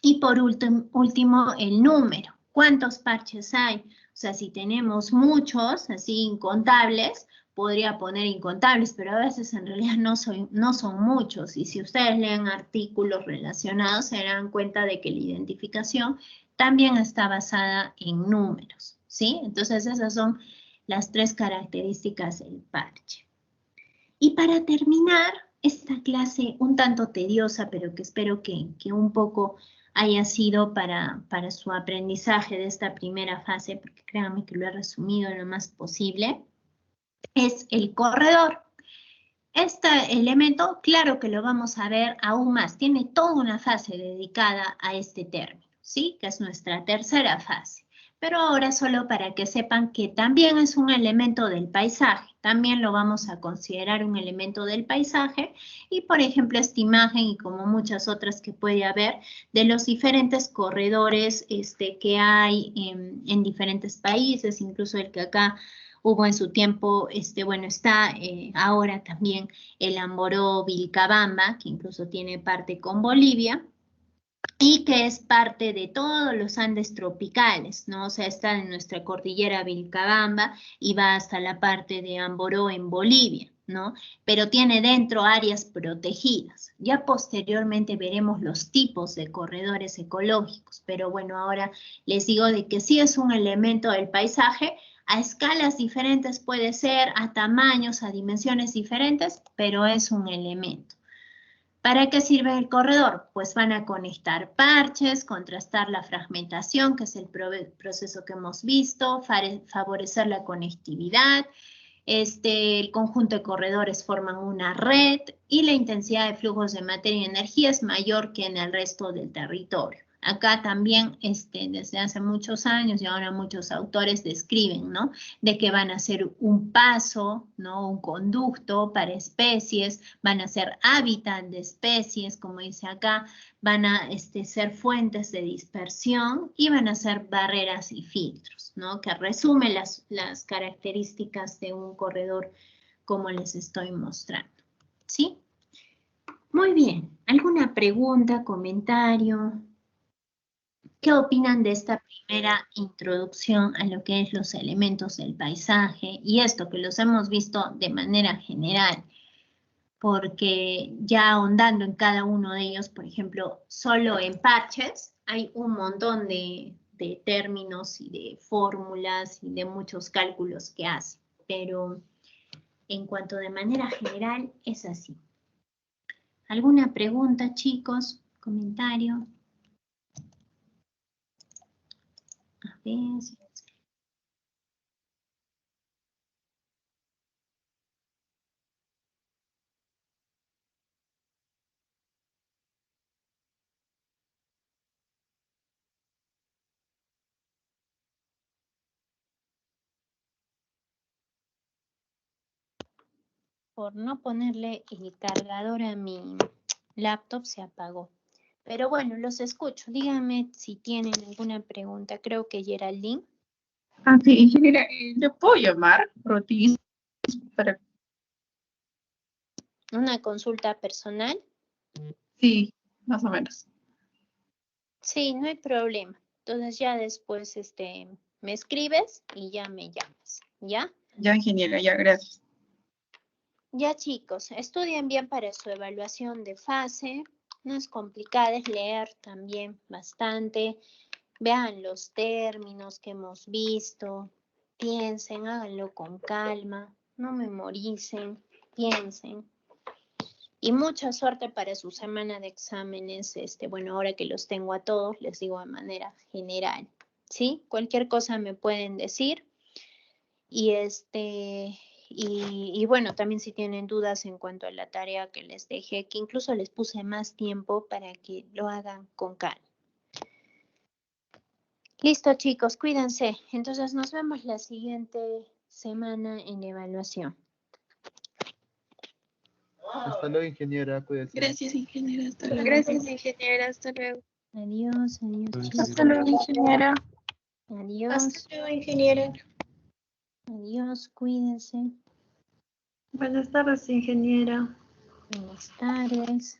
Y por último, el número. ¿Cuántos parches hay? O sea, si tenemos muchos, así incontables, podría poner incontables, pero a veces en realidad no son muchos. Y si ustedes leen artículos relacionados, se darán cuenta de que la identificación también está basada en números, ¿sí? Entonces esas son las tres características del parche. Y para terminar esta clase un tanto tediosa, pero que espero que un poco haya sido para su aprendizaje de esta primera fase, porque créanme que lo he resumido lo más posible, es el corredor. Este elemento, claro que lo vamos a ver aún más, tiene toda una fase dedicada a este término, ¿sí? Que es nuestra tercera fase. Pero ahora solo para que sepan que también es un elemento del paisaje. También lo vamos a considerar un elemento del paisaje. Y, por ejemplo, esta imagen y como muchas otras que puede haber de los diferentes corredores que hay en diferentes países, incluso el que acá hubo en su tiempo, bueno, está ahora también el Amboró-Vilcabamba, que incluso tiene parte con Bolivia, y que es parte de todos los Andes tropicales, ¿no? O sea, está en nuestra cordillera Vilcabamba y va hasta la parte de Amboró en Bolivia, ¿no? Pero tiene dentro áreas protegidas. Ya posteriormente veremos los tipos de corredores ecológicos, pero bueno, ahora les digo de que sí es un elemento del paisaje. A escalas diferentes puede ser, a tamaños, a dimensiones diferentes, pero es un elemento. ¿Para qué sirve el corredor? Pues van a conectar parches, contrastar la fragmentación, que es el proceso que hemos visto, favorecer la conectividad. El conjunto de corredores forman una red y la intensidad de flujos de materia y energía es mayor que en el resto del territorio. Acá también, desde hace muchos años y ahora muchos autores describen, ¿no? De que van a ser un paso, ¿no? Un conducto para especies, van a ser hábitat de especies, como dice acá, van a ser fuentes de dispersión y van a ser barreras y filtros, ¿no? Que resumen las características de un corredor como les estoy mostrando, ¿sí? Muy bien. ¿Alguna pregunta, comentario? ¿Qué opinan de esta primera introducción a lo que es los elementos del paisaje? Y esto que los hemos visto de manera general, porque ya ahondando en cada uno de ellos, por ejemplo, solo en parches hay un montón de términos y de fórmulas y de muchos cálculos que hacen, pero en cuanto de manera general es así. ¿Alguna pregunta, chicos? ¿Comentario? A ver. Por no ponerle el cargador a mi laptop se apagó. Pero bueno, los escucho. Díganme si tienen alguna pregunta. Creo que Geraldine. Sí, ingeniera, ¿le puedo llamar Rotis para... ¿Una consulta personal? Sí, más o menos. Sí, no hay problema. Entonces ya después me escribes y ya me llamas, ¿ya? Ya, ingeniera, ya, gracias. Ya, chicos, estudien bien para su evaluación de fase. No es complicada, es leer también bastante. Vean los términos que hemos visto. Piensen, háganlo con calma. No memoricen, piensen. Y mucha suerte para su semana de exámenes. Bueno, ahora que los tengo a todos, les digo de manera general, ¿sí? Cualquier cosa me pueden decir. Y bueno, también si tienen dudas en cuanto a la tarea que les dejé, que incluso les puse más tiempo para que lo hagan con calma. Listo, chicos, cuídense. Entonces nos vemos la siguiente semana en evaluación. Hasta luego, ingeniera. Cuídese. Gracias, ingeniera. Hasta luego. Gracias, ingeniera. Hasta luego. Adiós, adiós, chicos. Hasta luego, ingeniera. Adiós. Hasta luego, ingeniera. Adiós, cuídense. Buenas tardes, ingeniera. Buenas tardes.